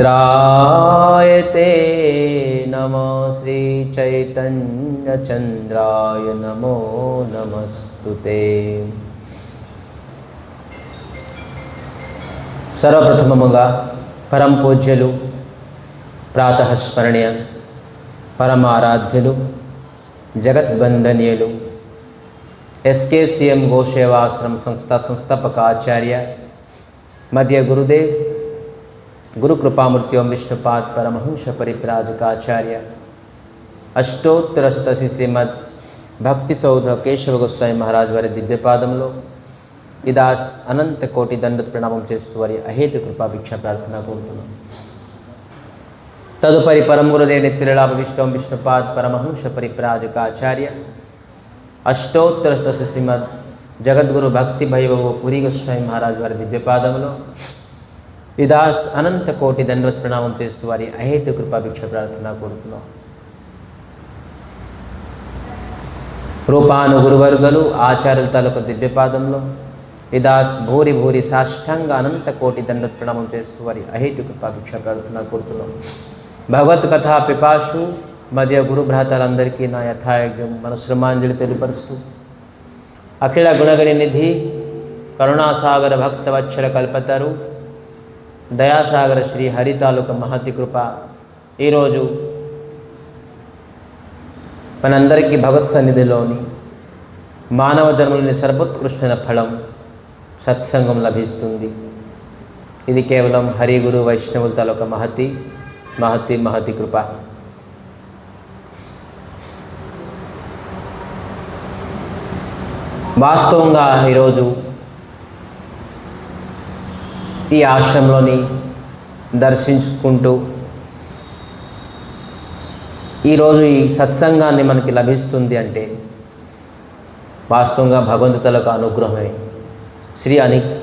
त्रायते नमो श्री चैतन्य चंद्राय नमो नमस्तुते। सर्वप्रथममुगा परम पूज्युलु प्रातः स्मरणीय परमाराध्यलु जगद्वंदनीयुलु SKCM गोसेवाश्रम संस्था संस्थापकाचार्य मध्य गुरुदेव गुरु कृपामूर्ति ओम विष्णुपाद परमहंस परिप्राजकाचार्य अष्टोत्तरशतसी श्रीमद् भक्ति सौध केशव गोस्वामी महाराज वाరి దివ్యపాదములో ఇదాస్ అనంత కోటి దండత ప్రణామం చేస్తూ వారి అహేతు కృపా భిక్ష ప్రార్థన కోరుతున్నాం. తదుపరి పరమ గురుదేవ నిత్యలాభ విష్ణు విష్ణుపాద పరమహంస పరిప్రాజకాచార్య అష్టోత్తరశతసి శ్రీమద్ జగద్గురు భక్తి వైభవ పురి గోస్వామి మహారాజ్ వారి దివ్యపాదములో ఇదాస్ అనంత కోటి దండవత్ ప్రణామం చేస్తూ వారి అహేతు కృపా భిక్ష ప్రార్థన కోరుతున్నాం. రూపాను గురువర్గలు ఆచార్యుల తాలూకు దివ్యపాదంలో ఇదాస్ భూరి భూరి సాష్టాంగ అనంత కోటి దండవత్ ప్రణామం చేస్తూ వారి అహేతు కృపా భిక్ష ప్రార్థన కోరుతున్నాం. భగవత్ కథా పిపాసు మధ్య గురు భ్రాతలందరికీ నా యథాయోగ్యం మనశ్రమాంజలి తెలియపరుస్తూ అఖిల గుణగణి నిధి కరుణాసాగర భక్తవత్సల కల్పతరు దయాసాగర శ్రీ హరి తాలూక మహతి కృప ఈరోజు మనందరికీ భగవత్ సన్నిధిలోని మానవ జన్మలోని సర్వోత్కృష్టమైన ఫలం సత్సంగం లభిస్తుంది. ఇది కేవలం హరి గురు వైష్ణవుల తాలూక మహతి మహతి మహతి కృప. వాస్తవంగా ఈరోజు ఈ ఆశ్రమంలోని దర్శించుకుంటూ ఈరోజు ఈ సత్సంగాన్ని మనకి లభిస్తుంది అంటే వాస్తవంగా భగవంతు తాలూకా అనుగ్రహమే.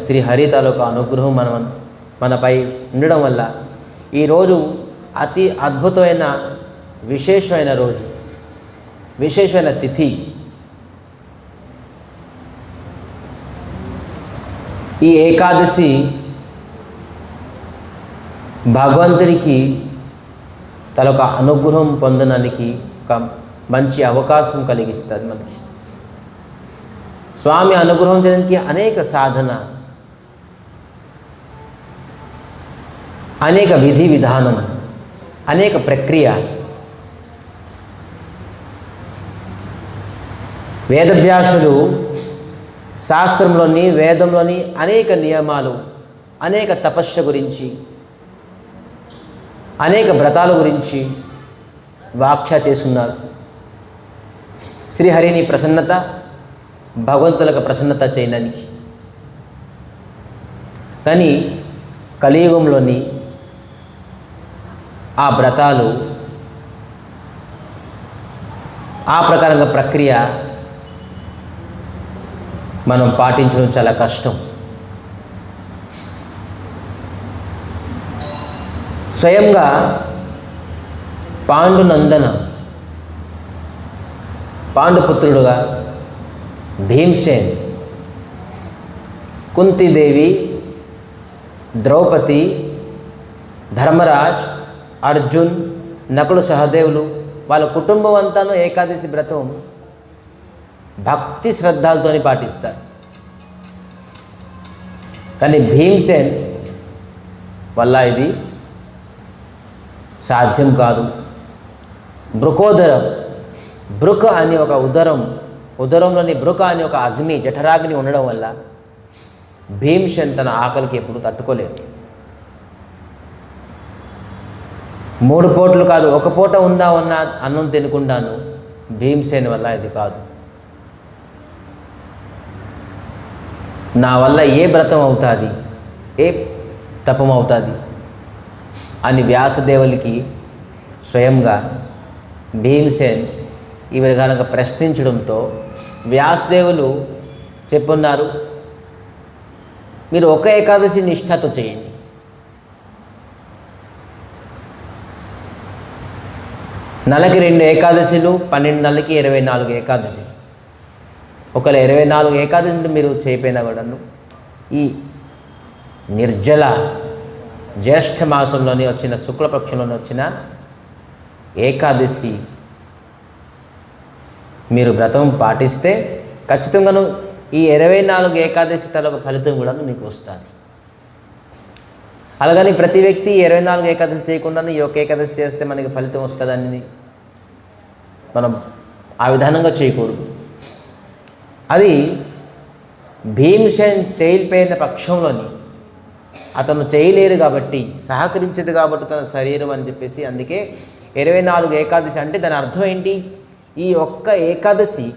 శ్రీ హరి తాలూకా అనుగ్రహం మనపై ఉండడం వల్ల ఈరోజు అతి అద్భుతమైన విశేషమైన రోజు, విశేషమైన తిథి. ఈ ఏకాదశి భగవంతుడికి తనొక అనుగ్రహం పొందడానికి ఒక మంచి అవకాశం కలిగిస్తుంది మనకి. స్వామి అనుగ్రహం చేయడానికి అనేక సాధన, అనేక విధి విధానం, అనేక ప్రక్రియ. వేదవ్యాసుడు శాస్త్రంలోని వేదంలోని అనేక నియమాలు, అనేక తపస్సు గురించి, అనేక వ్రతాల గురించి వ్యాఖ్య చేస్తున్నారు. శ్రీహరిని ప్రసన్నత, భగవంతులకు ప్రసన్నత చేయడానికి. కానీ కలియుగంలోని ఆ వ్రతాలు, ఆ ప్రకారంగా ప్రక్రియ మనం పాటించడం చాలా కష్టం. స్వయంగా పాండునందన, పాండుపుత్రుడుగా భీమ్సేన్, కుంతీదేవి, ద్రౌపది, ధర్మరాజ్, అర్జున్, నకులు సహదేవులు వాళ్ళ కుటుంబం అంతాను ఏకాదశి వ్రతం భక్తి శ్రద్ధలతో పాటిస్తారు. కానీ భీమ్సేన్ వల్ల ఇది సాధ్యం కాదు. బృకోదరం, బృక అని ఒక ఉదరంలోని బృక అని ఒక అగ్ని, జఠరాగ్ని ఉండడం వల్ల భీమ్సేన్ తన ఆకలికి ఎప్పుడు తట్టుకోలేదు. 3 పూటలు కాదు, 1 పూట ఉన్న అన్నం తినకుండాను భీమ్సేన్ వల్ల ఇది కాదు. నా వల్ల ఏ వ్రతం అవుతుంది, ఏ తపం అవుతుంది అని వ్యాసదేవులకి స్వయంగా భీమ్సేన్ ఈ విధంగా ప్రశ్నించడంతో వ్యాసదేవులు చెప్పున్నారు, మీరు ఒక ఏకాదశి నిష్ఠతో చేయండి. నెలకి 2 ఏకాదశులు, 12 నెలలకి 24 ఏకాదశి. ఒకవేళ 24 ఏకాదశి మీరు చేయపోయినా కూడాను ఈ నిర్జల జ్యేష్ఠ మాసంలోని వచ్చిన శుక్లపక్షంలోని వచ్చిన ఏకాదశి మీరు వ్రతం పాటిస్తే ఖచ్చితంగాను ఈ 24 ఏకాదశి తాలూకు ఫలితం కూడా మీకు వస్తుంది. అలాగని ప్రతి వ్యక్తి 24 ఏకాదశి చేయకుండా ఈ ఒక ఏకాదశి చేస్తే మనకి ఫలితం వస్తుందని మనం ఆ విధానంగా చేయకూడదు. అది భీమసేన్ చేయలేని పక్షంలోని అతను చేయలేరు కాబట్టి, సహకరించదు కాబట్టి తన శరీరం అని చెప్పేసి, అందుకే 24 ఏకాదశి అంటే దాని అర్థం ఏంటి? ఈ ఒక్క ఏకాదశి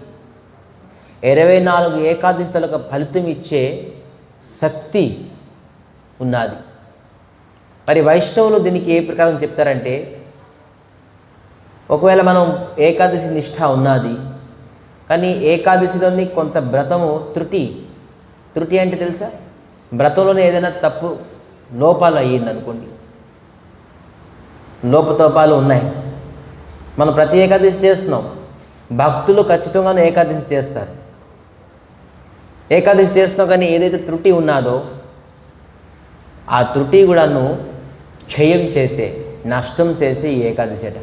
24 ఏకాదశిలకు ఫలితం ఇచ్చే శక్తి ఉన్నది. మరి వైష్ణవులు దీనికి ఏ ప్రకారం చెప్తారంటే, ఒకవేళ మనం ఏకాదశి నిష్ఠ ఉన్నది కానీ ఏకాదశిలోని కొంత వ్రతము త్రుటి అంటే తెలుసా? వ్రతంలోనే ఏదైనా తప్పు లోపాలు అయ్యిందనుకోండి, లోపతోపాలు ఉన్నాయి. మనం ప్రతి ఏకాదశి చేస్తున్నాం. భక్తులు ఖచ్చితంగానే ఏకాదశి చేస్తారు. ఏకాదశి చేస్తున్నాం కానీ ఏదైతే త్రుటి ఉన్నదో ఆ త్రుటి కూడాను క్షయం చేసే, నష్టం చేసే ఈ ఏకాదశి అట.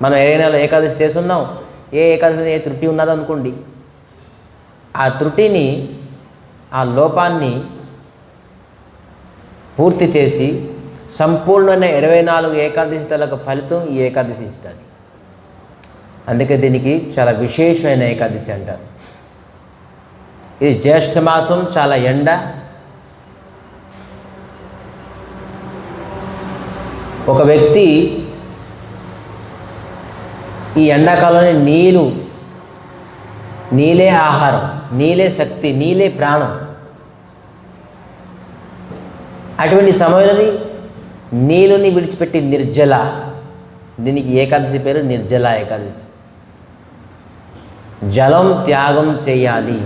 మనం ఏదైనా ఏకాదశి చేస్తున్నాం, ఏ ఏకాదశి ఏ త్రుటి ఉన్నదనుకోండి, ఆ త్రుటిని, ఆ లోపాన్ని పూర్తి చేసి సంపూర్ణమైన 24 ఏకాదశి తాలూకు ఫలితం ఈ ఏకాదశి ఇస్తుంది. అందుకే దీనికి చాలా విశేషమైన ఏకాదశి అంటారు. ఇది జ్యేష్ఠ మాసం, చాలా ఎండ. ఒక వ్యక్తి ఈ ఎండాకాలంలో నీలే ఆహారం, నీలే శక్తి, నీలే ప్రాణం. అటువంటి సమయంలోని నీళ్ళని విడిచిపెట్టి నిర్జల, దీనికి ఏకాదశి పేరు నిర్జల ఏకాదశి. జలం త్యాగం చేయాలి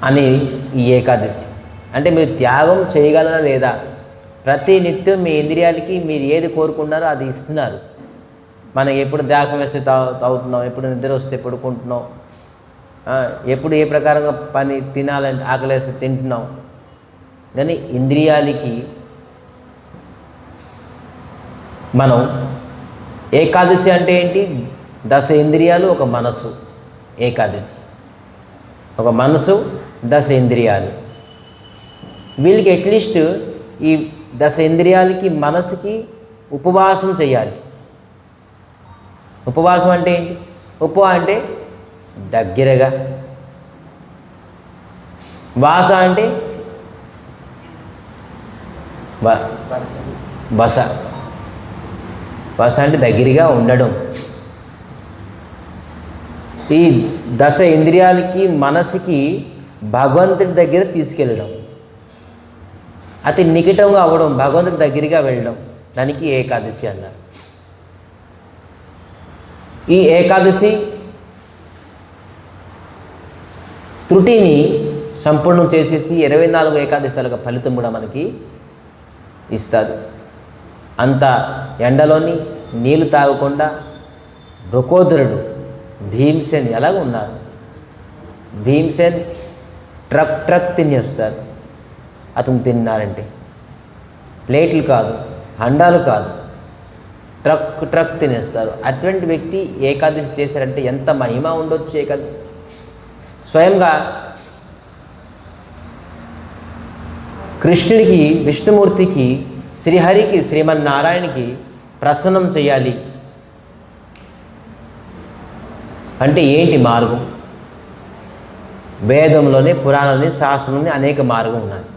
అని ఈ ఏకాదశి. అంటే మీరు త్యాగం చేయగలరా లేదా? ప్రతి నిత్యం మీ ఇంద్రియాలకి మీరు ఏది కోరుకున్నారో అది ఇస్తున్నారు. మనకి ఎప్పుడు దాహం వేస్తే తాగుతున్నాం, ఎప్పుడు నిద్ర వస్తే పడుకుంటున్నాం, ఎప్పుడు ఏ ప్రకారంగా పని తినాలంటే ఆకలేస్తే తింటున్నాం. కానీ ఇంద్రియాలకి మనం ఏకాదశి అంటే ఏంటి? 10 ఇంద్రియాలు, ఒక మనసు. ఏకాదశి ఒక మనసు, 10 ఇంద్రియాలు. వీళ్ళకి అట్లీస్ట్ ఈ 10 ఇంద్రియాలకి, మనసుకి ఉపవాసం చేయాలి. ఉపవాసం అంటే ఏంటి? అంటే దగ్గరగా, వాస అంటే బస అంటే దగ్గరగా ఉండడం. ఈ 10 ఇంద్రియాలకి, మనసుకి భగవంతుడి దగ్గర తీసుకెళ్ళడం, అతి నికటంగా అవ్వడం, భగవంతుడి దగ్గరగా వెళ్ళడం, దానికి ఏకాదశి అన్నారు. ఈ ఏకాదశి త్రుటిని సంపూర్ణం చేసేసి 24 ఏకాదశిలకు ఫలితం కూడా మనకి ఇస్తుంది. అంత ఎండలోని నీళ్లు తాగకుండా బృకోదరుడు భీమసేన్ ఎలాగ ఉన్నారు? భీమసేన్ ట్రక్ తినేస్తారు. అతను తిన్నారంటే ప్లేట్లు కాదు, హండాలు కాదు, ట్రక్ తినేస్తారు. అటువంటి వ్యక్తి ఏకాదశి చేశారంటే ఎంత మహిమ ఉండొచ్చు. ఏకాదశి స్వయంగా కృష్ణుడికి, విష్ణుమూర్తికి, శ్రీహరికి, శ్రీమన్నారాయణకి ప్రసన్నం చేయాలి అంటే ఏంటి మార్గం? వేదంలోనే, పురాణంలోని, శాస్త్రంలోని అనేక మార్గం ఉన్నది.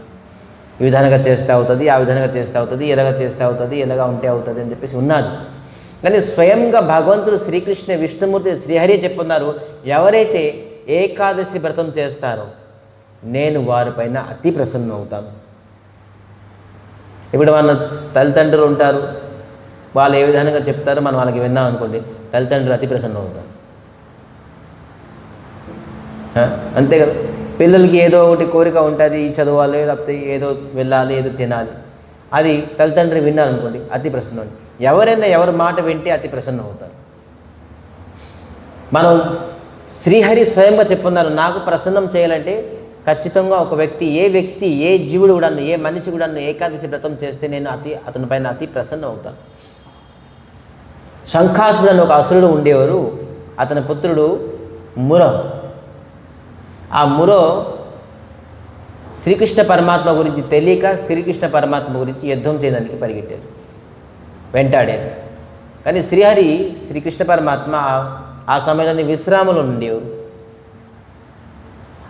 ఈ విధంగా చేస్తే అవుతుంది, ఆ విధంగా చేస్తే అవుతుంది, ఎలాగ చేస్తే అవుతుంది, ఎలాగ ఉంటే అవుతుంది అని చెప్పేసి ఉన్నది. కానీ స్వయంగా భగవంతుడు శ్రీకృష్ణ, విష్ణుమూర్తి, శ్రీహరి చెప్పున్నారు, ఎవరైతే ఏకాదశి వ్రతం చేస్తారో నేను వారిపైన అతి ప్రసన్నం అవుతాను. ఇప్పుడు మన తల్లిదండ్రులు ఉంటారు, వాళ్ళు ఏ విధంగా చెప్తారో మనం వాళ్ళకి విన్నాం అనుకోండి, తల్లిదండ్రులు అతి ప్రసన్నం అవుతారు. అంతే కదా. పిల్లలకి ఏదో ఒకటి కోరిక ఉంటుంది, చదవాలి, లేకపోతే ఏదో వెళ్ళాలి, ఏదో తినాలి, అది తల్లిదండ్రులు విన్నారనుకోండి అతి ప్రసన్నం. ఎవరైనా ఎవరి మాట వింటే అతి ప్రసన్నం అవుతారు. మనం శ్రీహరి స్వయంగా చెప్పున్నారు, నాకు ప్రసన్నం చేయాలంటే ఖచ్చితంగా ఒక వ్యక్తి ఏ జీవుడు కూడాను, ఏ మనిషి కూడాను ఏకాదశి వ్రతం చేస్తే నేను అతని పైన అతి ప్రసన్నం అవుతాను. శంఖాసురుడు అని ఒక అసురుడు ఉండేవారు. అతని పుత్రుడు మురో. ఆ మురో శ్రీకృష్ణ పరమాత్మ గురించి తెలియక శ్రీకృష్ణ పరమాత్మ గురించి యుద్ధం చేయడానికి పరిగెట్టారు, వెంటాడారు. కానీ శ్రీకృష్ణ పరమాత్మ ఆ సమయంలో విశ్రామంలో ఉండేవారు.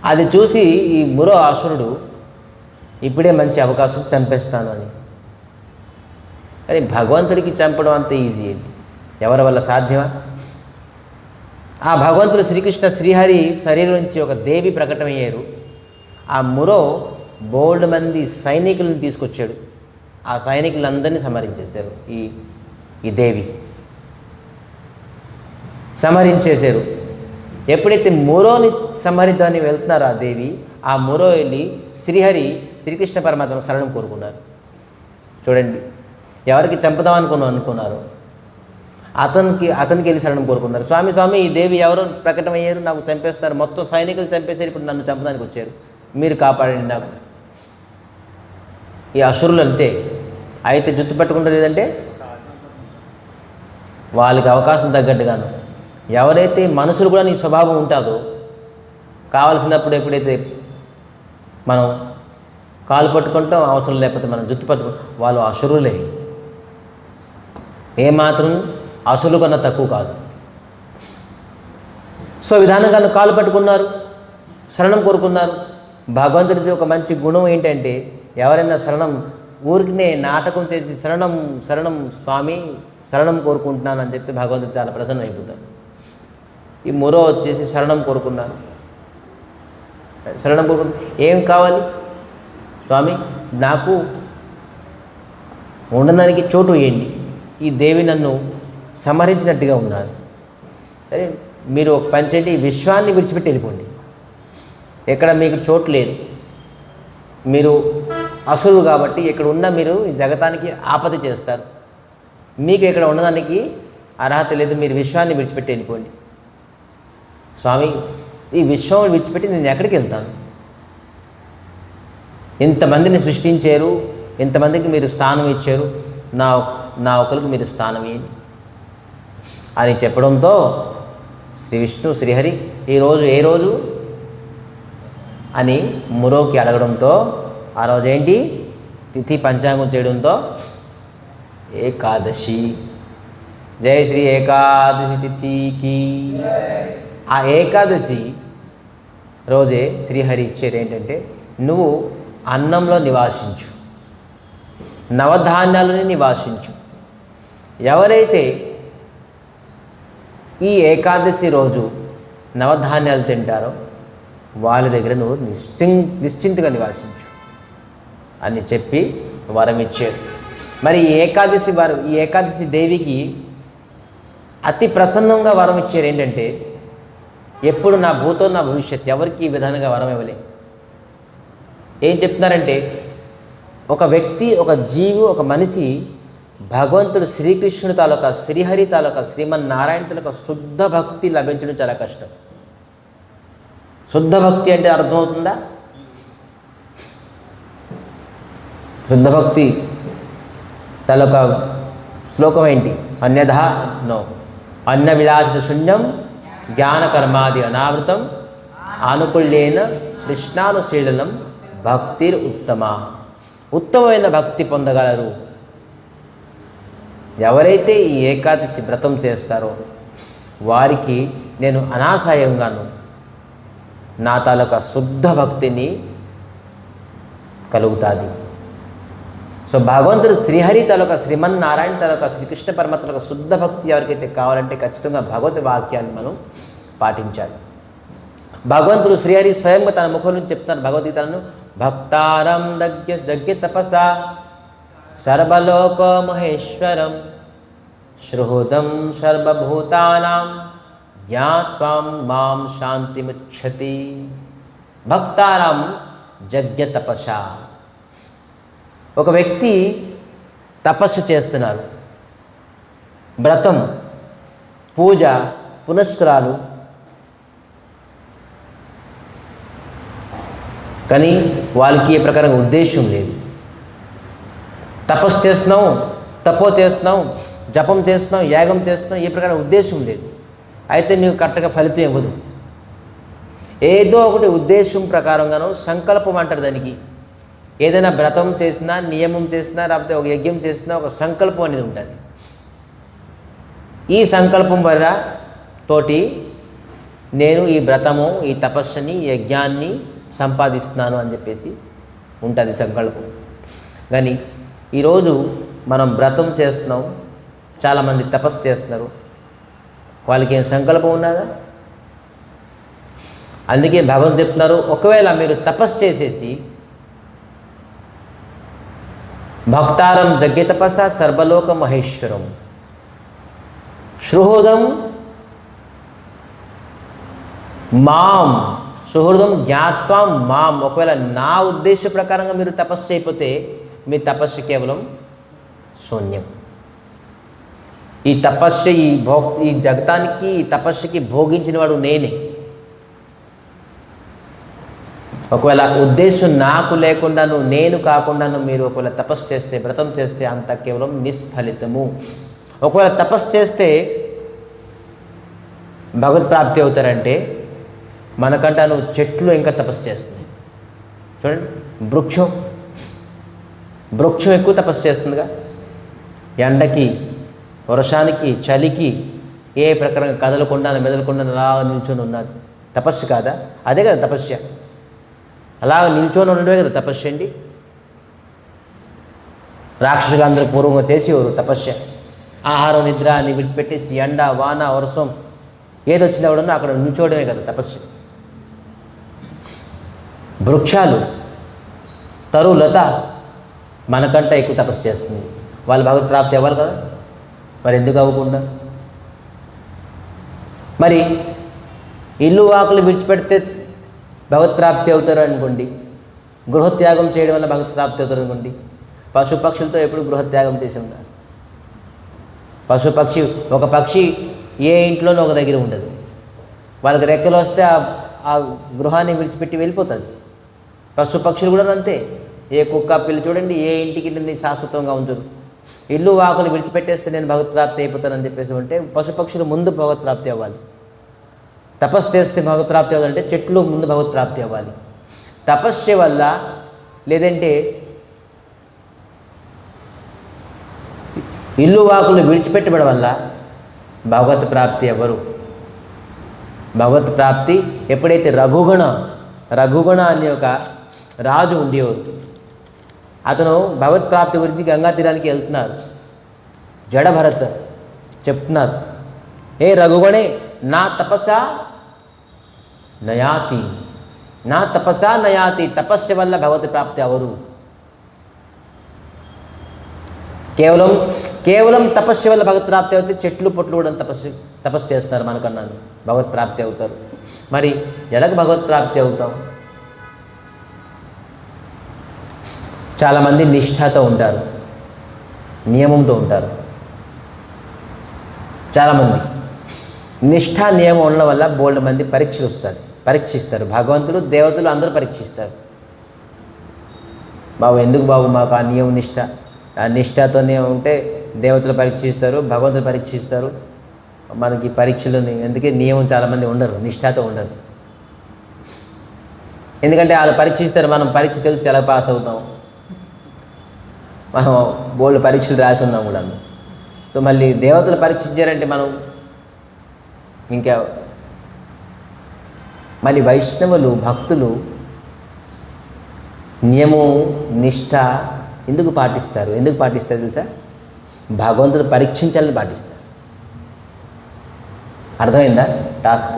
అది చూసి ఈ మురో అసురుడు ఇప్పుడే మంచి అవకాశం, చంపేస్తాను అని. కానీ భగవంతుడికి చంపడం అంత ఈజీ ఏంటి? ఎవరి వల్ల సాధ్యమా? ఆ భగవంతుడు శ్రీహరి శరీరం నుంచి ఒక దేవి ప్రకటమయ్యారు. ఆ మురో బోల్డ్ మంది సైనికులను తీసుకొచ్చాడు. ఆ సైనికులందరినీ సంహరించేశారు. ఈ దేవి సంహరించేశారు. ఎప్పుడైతే మురోని సంహరిద్దాన్ని వెళ్తున్నారో ఆ దేవి, ఆ మురో వెళ్ళి శ్రీకృష్ణ పరమాత్మ శరణం కోరుకున్నారు. చూడండి, ఎవరికి చంపుదాం అనుకున్నారు, అతనికి వెళ్ళి శరణం కోరుకున్నారు. స్వామి ఈ దేవి ఎవరో ప్రకటమయ్యారు, నాకు చంపేస్తారు, మొత్తం సైనికులు చంపేశారు, ఇప్పుడు నన్ను చంపడానికి వచ్చారు, మీరు కాపాడండి నాకు. ఈ అసురులు అంతే. అయితే జుత్తు పట్టుకుంటారు, లేదంటే వాళ్ళకి అవకాశం తగ్గట్టుగాను. ఎవరైతే మనుషులు కూడా నీ స్వభావం ఉంటుందో, కావలసినప్పుడు ఎప్పుడైతే మనం కాలు పట్టుకుంటాం, అవసరం లేకపోతే మనం జుత్తు పట్టుకుంటాం, వాళ్ళు అసురులే. ఏమాత్రం అసులు కన్నా తక్కువ కాదు. సో విధానంగా కాలు పట్టుకున్నారు, శరణం కోరుకున్నారు. భగవంతుడిది ఒక మంచి గుణం ఏంటంటే, ఎవరైనా ఊరికినే నాటకం చేసి శరణం స్వామి శరణం కోరుకుంటున్నాను అని చెప్పి భగవంతుడు చాలా ప్రసన్నం అయిపోతాడు. ఈ మురో వచ్చేసి శరణం కోరుకున్నాను. ఏం కావాలి స్వామి? నాకు ఉండడానికి చోటు వేయండి. ఈ దేవి నన్ను సంహరించినట్టుగా ఉన్నారు. సరే, మీరు ఒక పని చేయండి, ఈ విశ్వాన్ని విడిచిపెట్టి వెళ్ళిపోండి. ఎక్కడ మీకు చోటు లేదు, మీరు అసురులు కాబట్టి ఇక్కడ ఉన్న మీరు ఈ జగతానికి ఆపద చేస్తారు. మీకు ఇక్కడ ఉండడానికి అర్హత లేదు, మీరు విశ్వాన్ని విడిచిపెట్టి వెళ్ళిపోండి. స్వామి, ఈ విశ్వం విడిచిపెట్టి నేను ఎక్కడికి వెళ్తాను? ఇంతమందిని సృష్టించారు, ఇంతమందికి మీరు స్థానం ఇచ్చారు, నా ఒకరికి మీరు స్థానం ఇవ్వండి అని చెప్పడంతో శ్రీహరి ఈరోజు ఏ రోజు అని మురోకి అడగడంతో, ఆ రోజు ఏంటి తిథి పంచాంగం చేయడంతో ఏకాదశి. జై శ్రీ ఏకాదశి తిథికి. ఆ ఏకాదశి రోజే శ్రీహరి ఇచ్చేది ఏంటంటే, నువ్వు అన్నంలో నివాసించు, నవధాన్యాలని నివాసించు. ఎవరైతే ఈ ఏకాదశి రోజు నవధాన్యాలు తింటారో వాళ్ళ దగ్గర నువ్వు నిశ్చింతగా నివాసించు అని చెప్పి వరం ఇచ్చారు. మరి ఈ ఏకాదశి దేవికి అతి ప్రసన్నంగా వరం ఇచ్చారు ఏంటంటే, ఎప్పుడు నా భూతో నా భవిష్యత్, ఎవరికి ఈ విధానంగా వరం ఇవ్వలే. ఏం చెప్తున్నారంటే, ఒక వ్యక్తి, ఒక జీవి, ఒక మనిషి భగవంతుడు శ్రీకృష్ణుడి తాలూకా, శ్రీహరి తాలూకా, శ్రీమన్నారాయణ తాలూకా శుద్ధ భక్తి లభించడం చాలా కష్టం. శుద్ధ భక్తి అంటే అర్థమవుతుందా? శుద్ధ భక్తి తాలూకా శ్లోకం ఏంటి? అన్యథా నో అన్న విలాసిత శూన్యం జ్ఞానకర్మాది అనావృతం ఆనుకూల్యేన కృష్ణానుశీలనం భక్తిర్ ఉత్తమ. ఉత్తమమైన భక్తి పొందగలరు ఎవరైతే ఈ ఏకాదశి వ్రతం చేస్తారో వారికి నేను అనాశయంగాను నా తాలూకా శుద్ధ భక్తిని కలుగుతుంది. సో భగవంతుడు శ్రీహరి తాలూకా, శ్రీమన్నారాయణ తాలూకా, శ్రీకృష్ణ పరమాత్మ తాలూకా శుద్ధ భక్తి ఎవరికైతే కావాలంటే ఖచ్చితంగా భగవత్ వాక్యాన్ని మనం పాటించాలి. భగవంతుడు శ్రీహరి స్వయంగా తన ముఖం నుంచి చెప్తున్నారు భగవద్గీతలను, భక్తారం దగ్య తపసా సర్వలోక మహేశ్వరం శ్రుహృదం సర్వభూతానాం జ్ఞాత్వాం మాం శాంతిముచ్ఛతి. భక్తారం యజ్ఞ తపస. ఒక వ్యక్తి తపస్సు చేస్తున్నారు, వ్రతం, పూజ, పునస్కారాలు కానీ వాళ్ళకి ఏ ప్రకారంగా ఉద్దేశం లేదు. తపస్సు చేస్తున్నాం, తపో చేస్తున్నాం, జపం చేస్తున్నాం, యాగం చేస్తున్నాం, ఏ ప్రకారం ఉద్దేశం లేదు. అయితే నీకు కరెక్ట్గా ఫలితం ఇవ్వదు. ఏదో ఒకటి ఉద్దేశం ప్రకారంగానో సంకల్పం అంటారు దానికి. ఏదైనా వ్రతం చేసినా, నియమం చేసినా, లేకపోతే ఒక యజ్ఞం చేసినా ఒక సంకల్పం అనేది ఉంటుంది. ఈ సంకల్పం వల్ల తోటి నేను ఈ వ్రతము, ఈ తపస్సుని, ఈ యజ్ఞాన్ని సంపాదిస్తున్నాను అని చెప్పేసి ఉంటుంది సంకల్పం. కానీ ఈరోజు మనం వ్రతం చేస్తున్నాం, చాలామంది తపస్సు చేస్తున్నారు, వాళ్ళకి ఏం సంకల్పం ఉన్నదా? అందుకే భగవంతుడు చెప్తున్నారు, ఒకవేళ మీరు తపస్సు చేసేసి భక్తారం జగ్గే తపస్స సర్వలోక మహేశ్వరం సుహృదం మాం సుహృదం జ్ఞాత్వా మాం, ఒకవేళ నా ఉద్దేశ ప్రకారంగా మీరు తపస్సు చేయకపోతే మీ తపస్సు కేవలం శూన్యం. ఈ తపస్సు ఈ జగతానికి, ఈ తపస్సుకి భోగించిన వాడు నేనే. ఒకవేళ ఉద్దేశం నాకు లేకుండాను, నేను కాకుండాను మీరు ఒకవేళ తపస్సు చేస్తే, వ్రతం చేస్తే అంత కేవలం నిష్ఫలితము. ఒకవేళ తపస్సు చేస్తే భగవత్ప్రాప్తి అవుతారంటే మనకంటాను చెట్లు ఇంకా తపస్సు చేస్తుంది. చూడండి, వృక్షం ఎక్కువ తపస్సు చేస్తుందిగా. ఎండకి, వర్షానికి, చలికి ఏ ప్రకారంగా కదలకుండా మెదలకుండా అలా నిల్చొని ఉన్నది తపస్సు కాదా? అదే కదా తపస్య. అలా నిల్చొని ఉండడే కదా తపస్సు అండి. రాక్షసులు అందరూ పూర్వంగా చేసేవారు తపస్య. ఆహారం, నిద్ర అని విడిపెట్టేసి ఎండ, వాన, వర్షం ఏదొచ్చినా కూడా అక్కడ నిల్చోవడమే కదా తపస్సు. వృక్షాలు, తరులత మనకంటే ఎక్కువ తపస్సు చేస్తుంది. వాళ్ళు భగవత్ ప్రాప్తి అవ్వాలి కదా, మరి ఎందుకు అవ్వకుండా? మరి ఇల్లు వాకులు విడిచిపెడితే భగవత్ప్రాప్తి అవుతారు అనుకోండి, గృహత్యాగం చేయడం వల్ల భగవత్ప్రాప్తి అవుతారు అనుకోండి. పశుపక్షులతో ఎప్పుడు గృహత్యాగం చేసి ఉన్నారు. పశుపక్షి, ఒక పక్షి ఏ ఇంట్లోనూ ఒక దగ్గర ఉండదు. వాళ్ళకి రెక్కలు వస్తే ఆ గృహాన్ని విడిచిపెట్టి వెళ్ళిపోతుంది. పశుపక్షులు కూడా అంతే. ఏ కుక్క, పిల్లి చూడండి, ఏ ఇంటికి శాశ్వతంగా ఉంచరు. ఇల్లు వాకులు విడిచిపెట్టేస్తే నేను భగవత్ప్రాప్తి అయిపోతానని చెప్పేసి ఉంటే పశుపక్షులు ముందు భగవత్ప్రాప్తి అవ్వాలి. తపస్సు చేస్తే భగవత్ప్రాప్తి అవ్వాలంటే చెట్లు ముందు భగవత్ప్రాప్తి అవ్వాలి. తపస్సు వల్ల, లేదంటే ఇల్లు వాకులు విడిచిపెట్టబడి వల్ల భగవత్ ప్రాప్తి ఎవరు? భగవత్ ప్రాప్తి ఎప్పుడైతే రఘుగణ అనే ఒక రాజు ఉండేవారు. అతను భగవత్ప్రాప్తి గురించి గంగా తీరానికి వెళ్తున్నారు. జడభరత్ చెప్తున్నారు, ఏ రఘుగణే నా తపస్సా నయాతి, తపస్సు వల్ల భగవత్ ప్రాప్తి అవరు. కేవలం తపస్సు వల్ల భగవత్ ప్రాప్తి అవుతే చెట్లు పొట్లు కూడా తపస్సు చేస్తున్నారు మనకన్నాను, భగవత్ ప్రాప్తి అవుతారు. మరి ఎలాగ భగవత్ ప్రాప్తి అవుతాం? చాలామంది నిష్ఠతో ఉంటారు, నియమంతో ఉంటారు. చాలామంది నిష్ఠా నియమం ఉండడం వల్ల బోల్డ్ మంది పరీక్షిస్తారు. భగవంతుడు, దేవతలు అందరూ పరీక్షిస్తారు. బాబు ఎందుకు బాబు మాకు ఆ నియమం ఆ నిష్ఠతోనే ఉంటే దేవతలు పరీక్షిస్తారు, భగవంతుడు పరీక్షిస్తారు. మనకి పరీక్షలని ఎందుకే నియమం చాలామంది ఉండరు, నిష్ఠతో ఉండరు. ఎందుకంటే వాళ్ళు పరీక్షిస్తారు, మనం పరీక్ష తెలిసి ఎలా పాస్ అవుతాం, మనం బోల్డ్ పరీక్షలు రాసి ఉన్నాం కూడా. సో మళ్ళీ దేవతలు పరీక్షించారంటే మనం ఇంకా మళ్ళీ వైష్ణవులు, భక్తులు నియమం, నిష్ఠ ఎందుకు పాటిస్తారు తెలుసా? భగవంతుడు పరీక్షించాలని పాటిస్తారు. అర్థమైందా టాస్క్?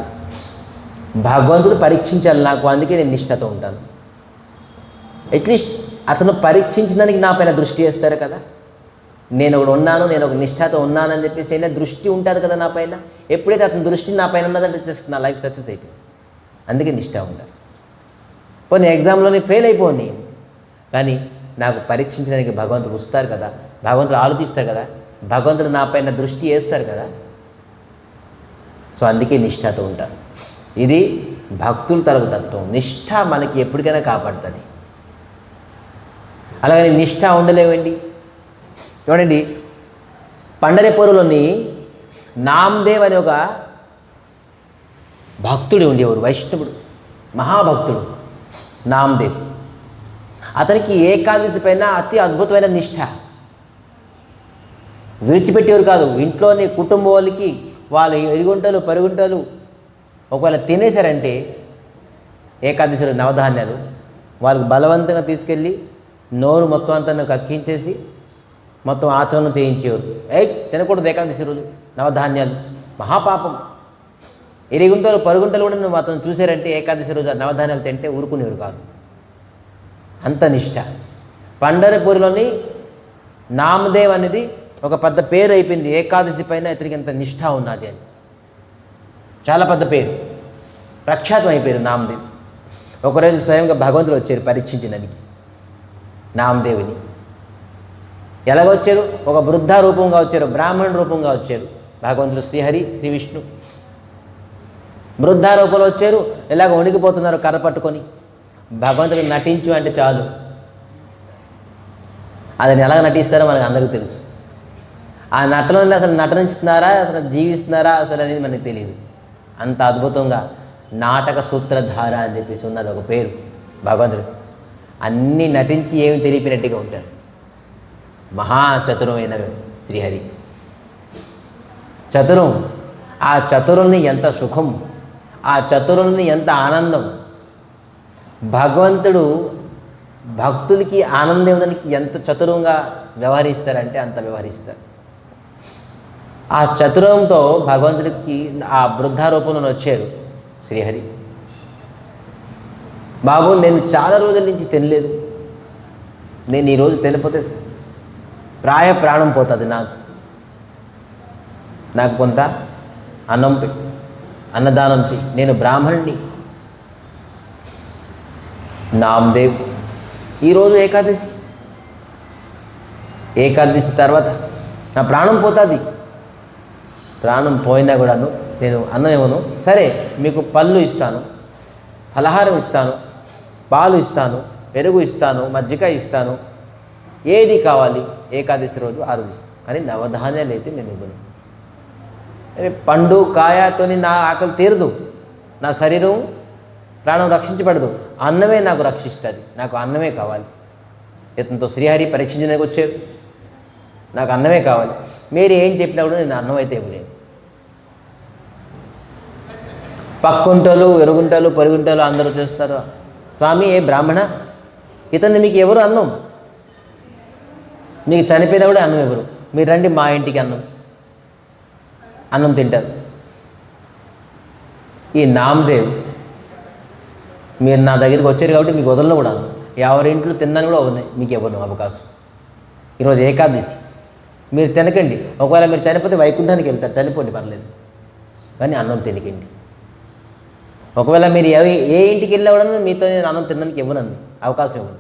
భగవంతుడు పరీక్షించాలి నాకు, అందుకే నేను నిష్ఠతో ఉంటాను. అట్లీస్ట్ అతను పరీక్షించడానికి నా పైన దృష్టి వేస్తారు కదా. నేను ఒక నిష్ఠతో ఉన్నానని చెప్పేసి అయినా దృష్టి ఉంటుంది కదా నా పైన. ఎప్పుడైతే అతని దృష్టి నా పైన ఉన్నదంటే జస్ట్ నా లైఫ్ సక్సెస్ అయిపోయింది. అందుకే నిష్ఠ ఉండాలి. పోనీ ఎగ్జామ్లోనే ఫెయిల్ అయిపోని, కానీ నాకు పరీక్షించడానికి భగవంతుడు వస్తారు కదా, భగవంతుడు ఆలోచిస్తారు కదా, భగవంతుడు నా పైన దృష్టి వేస్తారు కదా. సో అందుకే నిష్ఠతో ఉంటాను. ఇది భక్తులు తలకు తత్వం. నిష్ఠ మనకి ఎప్పటికైనా కాపాడుతుంది. అలాగని నిష్ఠ ఉండలేవండి. చూడండి, పండరిపురంలోని నామదేవ్ అనే ఒక భక్తుడు ఉండేవారు, వైష్ణవుడు, మహాభక్తుడు నామదేవ్. అతనికి ఏకాదశి పైన అతి అద్భుతమైన నిష్ఠ. విడిచిపెట్టేవారు కాదు. ఇంట్లోని కుటుంబం వాళ్ళకి వాళ్ళు ఎరుగుంటలు పరుగుంటలు ఒకవేళ తినేశారంటే ఏకాదశిలో నవధాన్యాలు వాళ్ళకి బలవంతంగా తీసుకెళ్ళి నోరు మొత్తం అంతా కక్కించేసి మొత్తం ఆచరణ చేయించేవారు. తినకూడదు ఏకాదశి రోజు నవధాన్యాలు, మహాపాపం. ఎరుగుంటలు పరుగుంటలు కూడా నువ్వు అతను చూశారంటే ఏకాదశి రోజు నవధాన్యాలు తింటే ఊరుకునేవారు కాదు. అంత నిష్ఠ. పండరపూర్లోని నామదేవ్ అనేది ఒక పెద్ద పేరు అయిపోయింది. ఏకాదశి పైన ఇతనికి ఎంత నిష్ఠ ఉన్నది అని చాలా పెద్ద పేరు, ప్రఖ్యాతం అయిపోయారు నామదేవ్. ఒకరోజు స్వయంగా భగవంతుడు వచ్చారు పరీక్షించడానికి నామదేవిని. ఎలాగొచ్చారు? ఒక వృద్ధ రూపంగా వచ్చారు, బ్రాహ్మణ రూపంగా వచ్చారు. భగవంతుడు శ్రీహరి శ్రీ విష్ణు వృద్ధ రూపంలో వచ్చారు. ఎలాగ వణికిపోతున్నారు కర్ర పట్టుకొని. భగవంతుడు నటించు అంటే చాలు, అదని ఎలాగ నటిస్తారో మనకు అందరికీ తెలుసు. ఆ నటనలో అసలు నటనిస్తున్నారా అసలు జీవిస్తున్నారా అసలు అనేది మనకు తెలియదు. అంత అద్భుతంగా నాటక సూత్రధార అని చెప్పేసి ఉన్నది ఒక పేరు భగవంతుడు. అన్నీ నటించి ఏమి తెలిపినట్టుగా ఉంటారు. మహాచతురమైన శ్రీహరి చతురం. ఆ చతురుల్ని ఎంత సుఖం, ఆ చతురుల్ని ఎంత ఆనందం. భగవంతుడు భక్తులకి ఆనందం ఇవ్వడానికి ఎంత చతురంగా వ్యవహరిస్తారంటే అంత వ్యవహరిస్తారు. ఆ చతురంతో భగవంతుడికి ఆ వృద్ధారూపంలో వచ్చారు శ్రీహరి. బాబు, నేను చాలా రోజుల నుంచి తినలేదు, నేను ఈరోజు తినకపోతే ప్రాణం పోతుంది. నాకు కొంత అన్నం పెట్టు, అన్నదానం చెయ్యి, నేను బ్రాహ్మణుడిని. నామదేవ్, ఈరోజు ఏకాదశి తర్వాత నా ప్రాణం పోతుంది. ప్రాణం పోయినా కూడాను నేను అన్నం ఇవ్వను. సరే, మీకు పళ్ళు ఇస్తాను, ఫలహారం ఇస్తాను, పాలు ఇస్తాను, పెరుగు ఇస్తాను, మజ్జిగ ఇస్తాను, ఏది కావాలి ఏకాదశి రోజు ఆ రోజు ఇస్తాను. కానీ నవధాన్యాలు అయితే నేను ఇవ్వను. పండు కాయతోని నా ఆకలి తీరదు, నా శరీరం ప్రాణం రక్షించబడదు. అన్నమే నాకు రక్షిస్తుంది, నాకు అన్నమే కావాలి. ఇతనితో శ్రీహరి పరీక్షించడానికి వచ్చారు. నాకు అన్నమే కావాలి. మీరు ఏం చెప్పినా కూడా నేను అన్నం అయితే ఇవ్వలేను. పక్కుంటలు ఎరుగుంటలు పరుగుంటలు అందరూ చూస్తారు. స్వామి, ఏ బ్రాహ్మణ, ఇతన్ని మీకు ఎవరు అన్నం? మీకు చనిపోయినా కూడా అన్నం ఎవరు? మీరు రండి మా ఇంటికి, అన్నం తింటారు. ఈ నామదేవ్, మీరు నా దగ్గరికి వచ్చారు కాబట్టి మీకు వదలను కూడా, ఎవరింట్లో తిన్నాను కూడా ఉన్నాయి, మీకు ఇవ్వను అవకాశం. ఈరోజు ఏకాదశి, మీరు తినకండి. ఒకవేళ మీరు చనిపోతే వైకుంఠానికి వెళ్తారు, చనిపోండి పర్లేదు, కానీ అన్నం తినకండి. ఒకవేళ మీరు ఏ ఇంటికి వెళ్ళినా కూడా మీతో నేను అన్నం తినడానికి ఇవ్వనను, అవకాశం ఇవ్వను.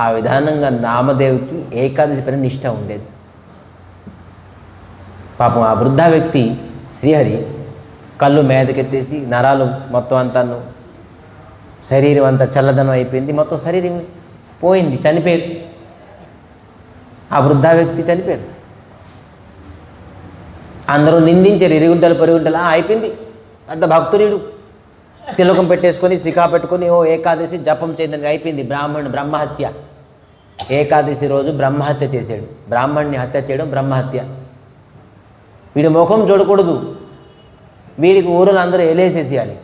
ఆ విధానంగా నామదేవికి ఏకాదశి పైన నిష్ఠ ఉండేది. పాపం ఆ వృద్ధ వ్యక్తి శ్రీహరి కళ్ళు మేదకెత్తేసి నరాలు మొత్తం అంతాను, శరీరం అంతా చల్లదనం అయిపోయింది, మొత్తం శరీరం పోయింది, చనిపోయారు. ఆ వృద్ధ వ్యక్తి చనిపోయారు. అందరూ నిందించారు, ఎరుగుంటలు పరుగుంటలు. అయిపోయింది, పెద్ద భక్తుడు తిలకం పెట్టేసుకొని శిఖా పెట్టుకొని ఏకాదశి జపం చేయడానికి అయిపోయింది. బ్రహ్మహత్య. ఏకాదశి రోజు బ్రహ్మహత్య చేశాడు. బ్రాహ్మణ్ణి హత్య చేయడం బ్రహ్మహత్య. వీడి ముఖం చూడకూడదు, వీడికి ఊరులు అందరూ ఎలేసేసేయాలి.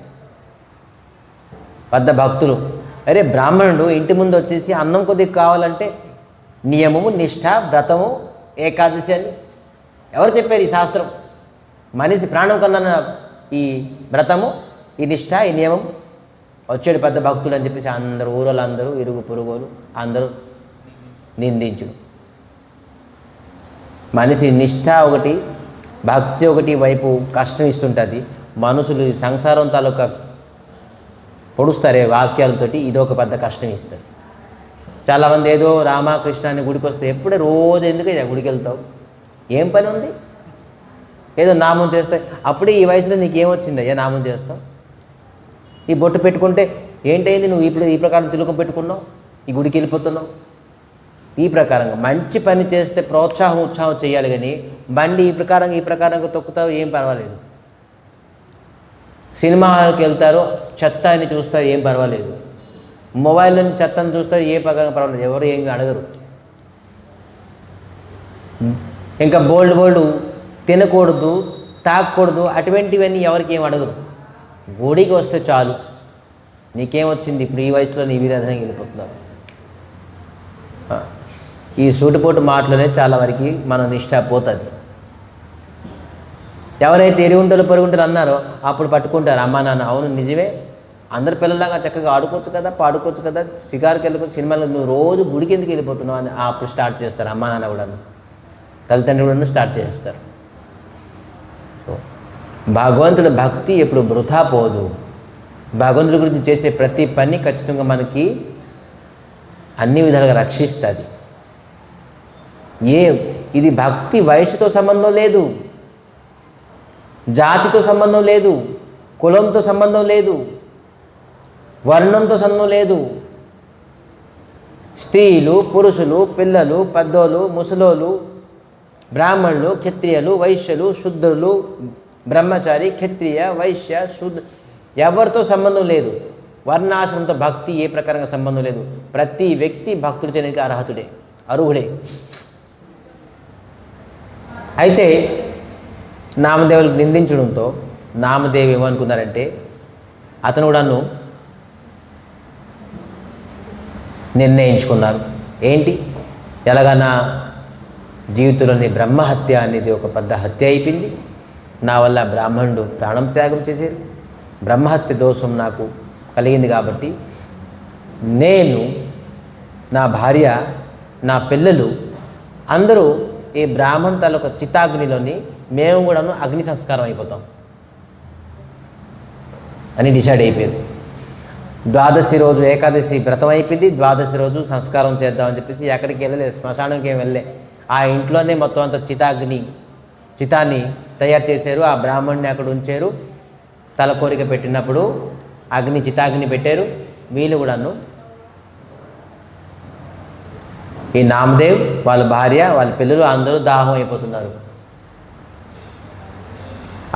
పెద్ద భక్తులు, అరే బ్రాహ్మణుడు ఇంటి ముందు వచ్చేసి అన్నం కొద్దిగా కావాలంటే నియమము, నిష్ఠ, వ్రతము, ఏకాదశి అని ఎవరు చెప్పారు? ఈ శాస్త్రం. మనిషి ప్రాణం కన్నా ఈ వ్రతము, ఈ నిష్ఠ, ఈ నియమం. వచ్చాడు పెద్ద భక్తులు అని చెప్పేసి అందరూ ఊరోళ్ళందరూ, ఇరుగు పొరుగులు అందరూ నిందించుడు. మనిషి నిష్ఠ ఒకటి, భక్తి ఒకటి వైపు కష్టం ఇస్తుంటుంది. మనుషులు సంసారం తాలూకా పొడుస్తారే వాక్యాలతోటి, ఇదొక పెద్ద కష్టం ఇస్తుంది. చాలామంది ఏదో రామకృష్ణ అని గుడికి వస్తే ఎప్పుడే రోజు ఎందుకు గుడికి వెళ్తావు, ఏం పని ఉంది, ఏదో నామం చేస్తావు. అప్పుడే ఈ వయసులో నీకు ఏమొచ్చింది అయ్యా నామం చేస్తావు? ఈ బొట్టు పెట్టుకుంటే ఏంటైంది, నువ్వు ఇప్పుడు ఈ ప్రకారం తిలకం పెట్టుకున్నావు, ఈ గుడికి వెళ్ళిపోతున్నావు. ఈ ప్రకారంగా మంచి పని చేస్తే ఉత్సాహం చేయాలి. కానీ బండి ఈ ప్రకారంగా తొక్కుతావు, ఏం పర్వాలేదు. సినిమా హాల్కి వెళ్తారు, చెత్త అని చూస్తారు, ఏం పర్వాలేదు. మొబైల్లోని చెత్తని చూస్తారు, ఏ ప్రకారం పర్వాలేదు, ఎవరు ఏం అడగరు. ఇంకా బోల్డ్ తినకూడదు, తాగకూడదు, అటువంటివన్నీ ఎవరికి ఏం అడగరు. గుడికి వస్తే చాలు, నీకేమొచ్చింది, ఇప్పుడు ఈ వయసులో నీ విధంగా వెళ్ళిపోతున్నారు. ఈ సూటిపోటు మాటలోనే చాలా వరకు మన నిష్ఠ పోతుంది. ఎవరైతే ఎరుగుంటలు పొరుగుంటలు అన్నారో అప్పుడు పట్టుకుంటారు అమ్మా నాన్న. అవును నిజమే, అందరు పిల్లలాగా చక్కగా ఆడుకోవచ్చు కదా, పాడుకోవచ్చు కదా, షికారుకి వెళ్ళిపోవచ్చు, సినిమాలో నువ్వు రోజు గుడికి ఎందుకు వెళ్ళిపోతున్నావు అని అప్పుడు స్టార్ట్ చేస్తారు. అమ్మా నాన్న కూడా, తల్లిదండ్రులు కూడా స్టార్ట్ చేస్తారు. భగవంతుడి భక్తి ఎప్పుడు వృథా పోదు. భగవంతుడి గురించి చేసే ప్రతి పని ఖచ్చితంగా మనకి అన్ని విధాలుగా రక్షిస్తుంది. ఇది భక్తి వయసుతో సంబంధం లేదు, జాతితో సంబంధం లేదు, కులంతో సంబంధం లేదు, వర్ణంతో సంబంధం లేదు. స్త్రీలు, పురుషులు, పిల్లలు, పెద్దోళ్ళు, ముసలోళ్ళు, బ్రాహ్మణులు, క్షత్రియులు, వైశ్యులు, శూద్రులు, బ్రహ్మచారి, క్షత్రియ, వైశ్య, శూద్ర, ఎవరితో సంబంధం లేదు. వర్ణాశ్రమంతో భక్తి ఏ ప్రకారంగా సంబంధం లేదు. ప్రతి వ్యక్తి భక్తుడు చేయడానికి అర్హుడే. అయితే నామదేవులకు నిందించడంతో నామదేవి ఏమనుకున్నారంటే, అతను కూడాను నిర్ణయించుకున్నారు. ఏంటి, ఎలాగైనా జీవితంలోని బ్రహ్మహత్య అనేది ఒక పెద్ద హత్య అయిపోయింది, నా వల్ల బ్రాహ్మణుడు ప్రాణం త్యాగం చేశారు, బ్రహ్మహత్య దోషం నాకు కలిగింది కాబట్టి నేను, నా భార్య, నా పిల్లలు అందరూ ఈ బ్రాహ్మణ తాలూకా చితాగ్నిలోని మేము కూడాను అగ్ని సంస్కారం అయిపోతాం అని డిసైడ్ అయిపోయారు. ద్వాదశి రోజు ఏకాదశి వ్రతం అయిపోయింది, ద్వాదశి రోజు సంస్కారం చేద్దామని చెప్పేసి ఎక్కడికి వెళ్ళలేదు, శ్మశానంకి ఏం వెళ్ళే, ఆ ఇంట్లోనే మొత్తం అంత చితాన్ని తయారు చేశారు. ఆ బ్రాహ్మణ్ణి అక్కడ ఉంచారు. తల కోరిక పెట్టినప్పుడు చితాగ్ని పెట్టారు. వీళ్ళు కూడాను, ఈ నామదేవ్, వాళ్ళ భార్య, వాళ్ళ పిల్లలు అందరూ దాహం అయిపోతున్నారు.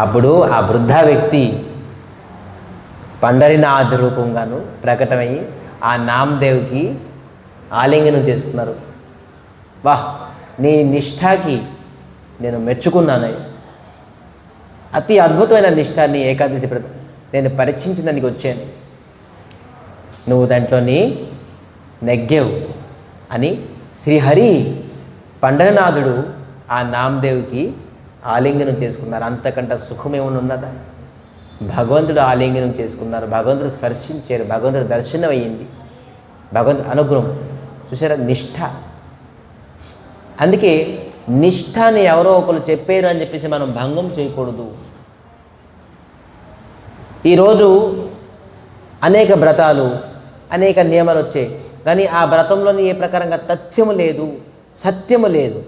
అప్పుడు ఆ వృద్ధ వ్యక్తి పండరినాథ్ రూపంగాను ప్రకటమయ్యి ఆ నామదేవ్కి ఆలింగనం చేసుకున్నారు. వాహ్, నీ నిష్ఠాకి నేను మెచ్చుకున్నాను. అతి అద్భుతమైన నిష్ఠాన్ని ఏకాదశి వ్రతం నేను పరీక్షించడానికి వచ్చాను, నువ్వు దాంట్లోని నెగ్గేవు అని శ్రీహరి పండరనాథుడు ఆ నామదేవ్కి ఆలింగనం చేసుకున్నారు. అంతకంటే సుఖమేమన్నా ఉన్నదా? భగవంతుడు ఆలింగనం చేసుకున్నారు, భగవంతుడు స్పర్శించారు, భగవంతుడు దర్శనం అయ్యింది, భగవంతుడు అనుగ్రహం. చూసారా, నిష్ఠ. అందుకే నిష్ఠని ఎవరో ఒకరు చెప్పారు అని చెప్పేసి మనం భంగం చేయకూడదు. ఈరోజు అనేక వ్రతాలు, అనేక నియమాలు వచ్చాయి, కానీ ఆ వ్రతంలోని ఏ ప్రకారంగా తథ్యము లేదు, సత్యము లేదు.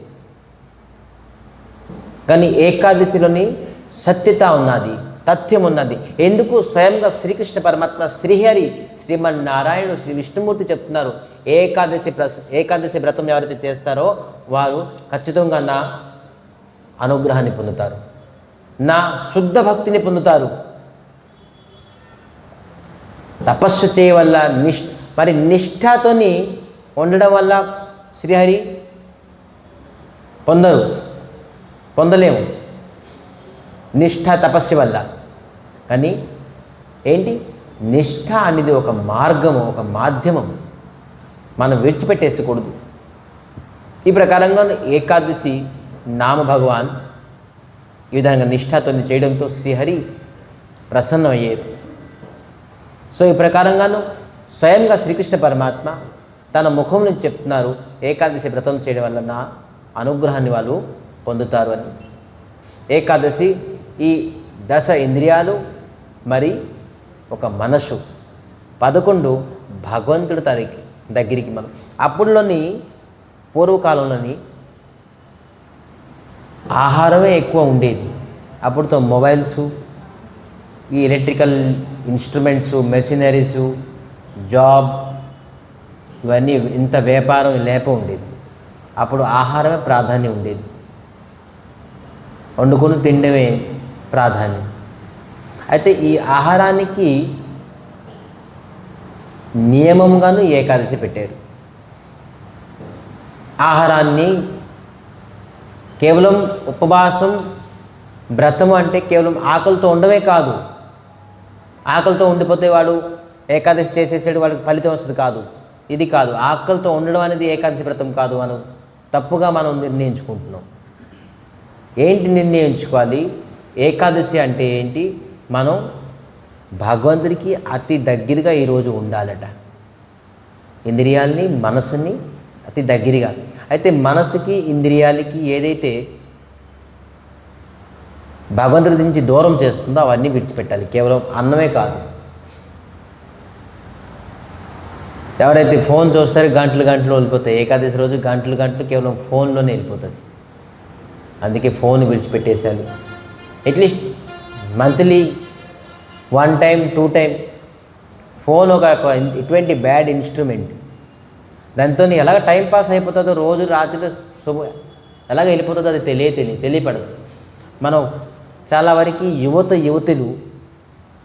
కానీ ఏకాదశిలోని సత్యత ఉన్నది, తథ్యం ఉన్నది. ఎందుకు? స్వయంగా శ్రీకృష్ణ పరమాత్మ, శ్రీహరి, శ్రీమన్నారాయణుడు, శ్రీ విష్ణుమూర్తి చెప్తున్నారు, ఏకాదశి వ్రతం ఎవరైతే చేస్తారో వారు ఖచ్చితంగా నా అనుగ్రహాన్ని పొందుతారు, నా శుద్ధ భక్తిని పొందుతారు. తపస్సు చేయవల్ల మరి నిష్ఠతోని ఉండడం వల్ల శ్రీహరి పొందలేము నిష్ఠ తపస్సు వల్ల. కానీ ఏంటి, నిష్ఠ అనేది ఒక మార్గము, ఒక మాధ్యమం, మనం విడిచిపెట్టేసకూడదు. ఈ ప్రకారంగా ఏకాదశి నామ భగవాన్ ఈ విధంగా నిష్ఠతో చేయడంతో శ్రీహరి ప్రసన్నమయ్యేది. సో ఈ ప్రకారంగాను స్వయంగా శ్రీకృష్ణ పరమాత్మ తన ముఖం నుంచి చెప్తున్నారు, ఏకాదశి వ్రతం చేయడం వల్ల నా అనుగ్రహాన్ని వాళ్ళు పొందుతారు అని. ఏకాదశి ఈ 10 ఇంద్రియాలు మరి ఒక మనసు 11 భగవంతుడి దగ్గరికి మనం. అప్పుడులోని పూర్వకాలంలోని ఆహారమే ఎక్కువ ఉండేది. అప్పుడుతో మొబైల్స్, ఈ ఎలక్ట్రికల్ ఇన్స్ట్రుమెంట్సు, మెషినరీసు, జాబ్, ఇవన్నీ ఇంత వ్యాపారం లేప ఉండేది. అప్పుడు ఆహారమే ప్రాధాన్యం ఉండేది, వండుకొని తినడమే ప్రాధాన్యం. అయితే ఈ ఆహారానికి నియమంగాను ఏకాదశి పెట్టారు. ఆహారాన్ని కేవలం ఉపవాసం, వ్రతము అంటే కేవలం ఆకలితో ఉండవే కాదు. ఆకలితో ఉండిపోతే వాడు ఏకాదశి చేసేసాడు, వాడికి ఫలితం వస్తుంది కాదు. ఇది కాదు, ఆకలితో ఉండడం అనేది ఏకాదశి వ్రతం కాదు. మనం తప్పుగా మనం నిర్ణయించుకుంటున్నాం. ఏంటి నిర్ణయించుకోవాలి? ఏకాదశి అంటే ఏంటి? మనం భగవంతుడికి అతి దగ్గరగా ఈరోజు ఉండాలట. ఇంద్రియాల్ని, మనసుని అతి దగ్గరగా. అయితే మనసుకి, ఇంద్రియాలకి ఏదైతే భగవంతుడి నుంచి దూరం చేస్తుందో అవన్నీ విడిచిపెట్టాలి. కేవలం అన్నమే కాదు. ఎవరైతే ఫోన్ చూస్తారో గంటలు గంటలు వెళ్ళిపోతాయి. ఏకాదశి రోజు గంటలు గంటలు కేవలం ఫోన్లోనే వెళ్ళిపోతుంది. అందుకే ఫోన్ విడిచిపెట్టేశాను. At least monthly 1 time 2 time. Phone ఒక ఇటువంటి బ్యాడ్ ఇన్స్ట్రుమెంట్. దాంతో ఎలాగ టైం పాస్ అయిపోతుందో, రోజు రాత్రిలో ఎలాగ వెళ్ళిపోతుందో అది తెలియపడదు. మనం చాలా వరకు యువతులు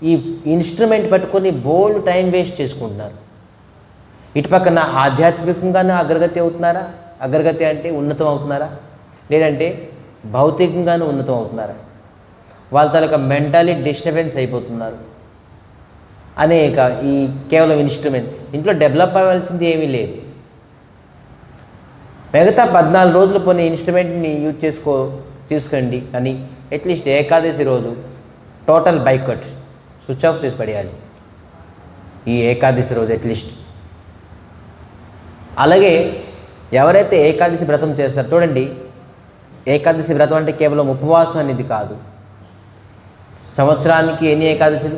ఈ ఇన్స్ట్రుమెంట్ పట్టుకొని బోల్డ్ టైం వేస్ట్ చేసుకుంటున్నారు. ఇటు పక్కన ఆధ్యాత్మికంగానే అగ్రగతి అంటే ఉన్నతం అవుతున్నారా, లేదంటే భౌతికంగానే ఉన్నతం అవుతున్నారా? వాళ్ళ తాలూకా మెంటలీ డిస్టర్బెన్స్ అయిపోతున్నారు. అనేక ఈ కేవలం ఇన్స్ట్రుమెంట్, ఇంట్లో డెవలప్ అవ్వాల్సింది ఏమీ లేదు. మిగతా 14 రోజులు పోనీ ఇన్స్ట్రుమెంట్ని యూజ్ తీసుకోండి, కానీ అట్లీస్ట్ ఏకాదశి రోజు టోటల్ బైకట్, స్విచ్ ఆఫ్ చేసి పడేయాలి ఈ ఏకాదశి రోజు అట్లీస్ట్. అలాగే ఎవరైతే ఏకాదశి వ్రతం చేస్తారో చూడండి, ఏకాదశి వ్రతం అంటే కేవలం ఉపవాసం అనేది కాదు. సంవత్సరానికి ఎన్ని ఏకాదశులు?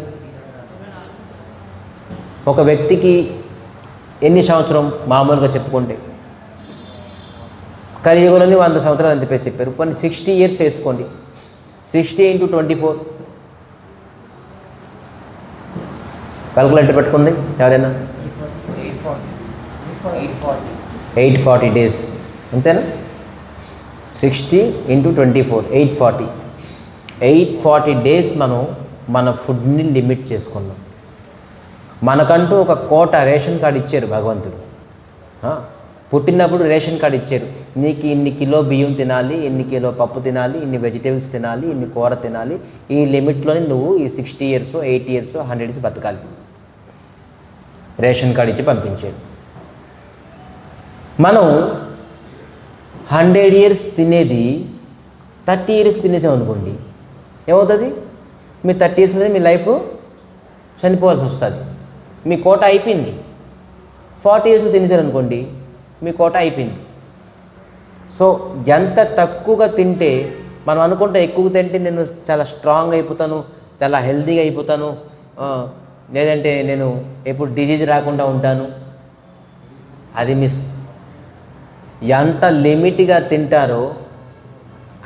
ఒక వ్యక్తికి ఎన్ని సంవత్సరం మామూలుగా చెప్పుకుంటే కలియుగంలోని 100 సంవత్సరాలు అని చెప్పేసి చెప్పారు. కొన్ని 60 years వేసుకోండి. 60 × 24 కాల్కులేటర్ పెట్టుకోండి ఎవరైనా. 840 days అంతేనా? 60 × 24 840 days మనం మన ఫుడ్ని లిమిట్ చేసుకున్నాం. మనకంటూ ఒక కోట రేషన్ కార్డు ఇచ్చారు భగవంతుడు. పుట్టినప్పుడు రేషన్ కార్డు ఇచ్చారు. నీకు ఇన్ని కిలో బియ్యం తినాలి, ఇన్ని కిలో పప్పు తినాలి, ఇన్ని వెజిటేబుల్స్ తినాలి, ఇన్ని కూర తినాలి, ఈ లిమిట్లోనే నువ్వు ఈ 60 years 80 years 100 years బతకాలి. రేషన్ కార్డు ఇచ్చి పంపించాడు. మనం 100 years తినేది 30 years తినేసాం అనుకోండి, ఏమవుతుంది? మీ 30 yearsలోనే మీ లైఫ్ చనిపోవాల్సి వస్తుంది. మీ కోట అయిపోయింది. 40 years తినేసారు అనుకోండి, మీ కోట అయిపోయింది. సో ఎంత తక్కువగా తింటే, మనం అనుకుంటే ఎక్కువ తింటే నేను చాలా స్ట్రాంగ్ అయిపోతాను, చాలా హెల్తీగా అయిపోతాను, లేదంటే నేను ఎప్పుడు డిజీజ్ రాకుండా ఉంటాను, అది మిస్. ఎంత లిమిట్గా తింటారో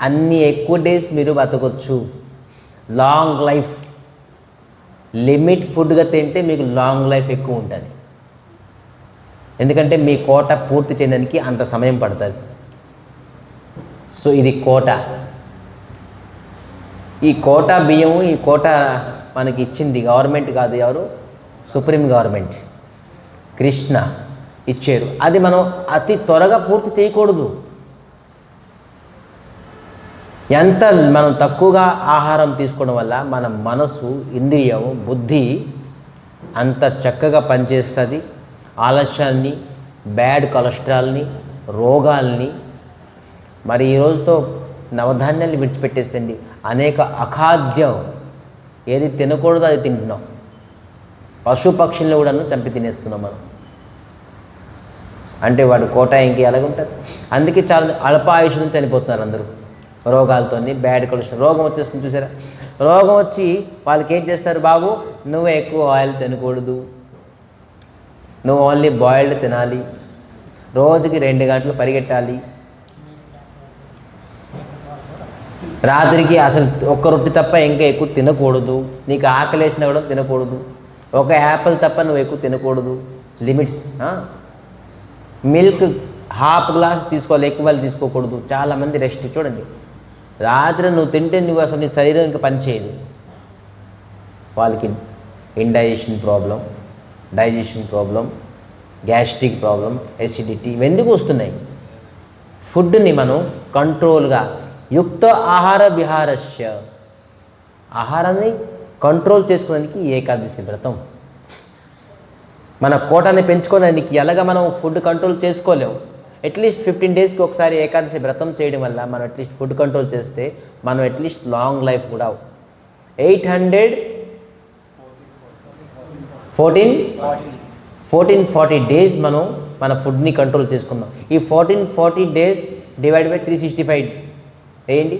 అన్ని ఎక్కువ డేస్ మీరు బతకొచ్చు. Long life. లిమిట్ ఫుడ్గా తింటే మీకు లాంగ్ లైఫ్ ఎక్కువ ఉంటుంది. ఎందుకంటే మీ కోట పూర్తి చేయడానికి అంత సమయం పడుతుంది. సో ఇది కోట. ఈ కోట బియ్యము, ఈ కోట మనకి ఇచ్చింది గవర్నమెంట్ కాదు, ఎవరు? సుప్రీం గవర్నమెంట్, కృష్ణ ఇచ్చారు. అది మనం అతి త్వరగా పూర్తి చేయకూడదు. ఎంత మనం తక్కువగా ఆహారం తీసుకోవడం వల్ల మన మనసు, ఇంద్రియం, బుద్ధి అంత చక్కగా పనిచేస్తుంది. ఆలస్యాన్ని, బ్యాడ్ కొలెస్ట్రాల్ని, రోగాల్ని. మరి ఈ రోజుతో నవధాన్యాన్ని విడిచిపెట్టేసండి. అనేక అఖాద్యం, ఏది తినకూడదో అది తింటున్నాం. పశుపక్షులను కూడాను చంపి తినేస్తున్నాం మనం. అంటే వాడు కోట ఇంకే అలాగే ఉంటుంది. అందుకే చాలా అల్పాయుషులు చనిపోతున్నారు అందరూ రోగాలతో. బ్యాడ్ కొలెస్ట్రాల్ రోగం వచ్చేస్తుంది చూసారా. రోగం వచ్చి వాళ్ళకి ఏం చేస్తారు? బాబు నువ్వు ఎక్కువ ఆయిల్ తినకూడదు, నువ్వు ఓన్లీ బాయిల్డ్ తినాలి, రోజుకి 2 గంటలు పరిగెట్టాలి, రాత్రికి అసలు ఒక్క రొట్టె తప్ప ఇంకా ఎక్కువ తినకూడదు, నీకు ఆకలేసినా కూడా తినకూడదు. ఒక యాపిల్ తప్ప నువ్వు ఎక్కువ తినకూడదు, లిమిట్స్. మిల్క్ హాఫ్ గ్లాస్ తీసుకోవాలి, ఎక్కువ వాళ్ళు తీసుకోకూడదు. చాలామంది రెస్ట్. చూడండి, రాత్రి నువ్వు తింటే నువ్వు అసలు నీ శరీరం ఇంకా పనిచేయదు. వాళ్ళకి indigestion problem, digestion problem, gastric problem, acidity ఇవెందుకు వస్తున్నాయి? ఫుడ్ని మనం కంట్రోల్గా యుక్త ఆహార విహారస్య, ఆహారాన్ని కంట్రోల్ చేసుకోవడానికి ఏకాదశి వ్రతం. మన కోటాన్ని పెంచుకోవడానికి ఎలాగ మనం ఫుడ్ కంట్రోల్ చేసుకోలేము. అట్లీస్ట్ 15 డేస్కి ఒకసారి ఏకాదశి వ్రతం చేయడం వల్ల మనం అట్లీస్ట్ ఫుడ్ కంట్రోల్ చేస్తే మనం అట్లీస్ట్ లాంగ్ లైఫ్ కూడా 1440 డేస్ మనం మన ఫుడ్ని కంట్రోల్ చేసుకున్నాం. ఈ 1440 డేస్ డివైడ్ బై 365 వేయండి.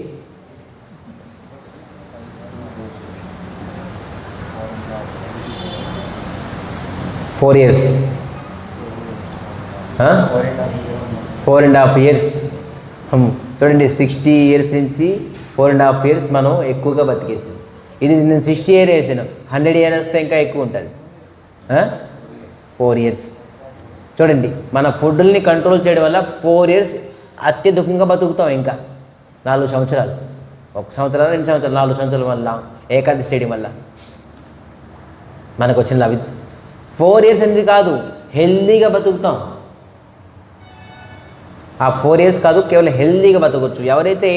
Four years, 4.5 years. చూడండి, 60 ఇయర్స్ నుంచి 4.5 ఇయర్స్ మనం ఎక్కువగా బతికేసాం. ఇది నేను 60 ఇయర్ వేసాను, 100 ఇయర్ వస్తే ఇంకా ఎక్కువ ఉంటుంది. 4 ఇయర్స్. చూడండి, మన ఫుడ్ని కంట్రోల్ చేయడం వల్ల 4 ఇయర్స్ అత్యధికంగా బతుకుతాం. ఇంకా 4 సంవత్సరాలు, 1 సంవత్సరాలు, 2 సంవత్సరాలు, 4 సంవత్సరాల వల్ల ఏకాదశి చేయడం వల్ల మనకు వచ్చిన అవి 4 ఇయర్స్ ఎందుకు కాదు, హెల్దీగా బతుకుతాం. ఆ 4 ఇయర్స్ కాదు, కేవలం హెల్దీగా బతకవచ్చు. ఎవరైతే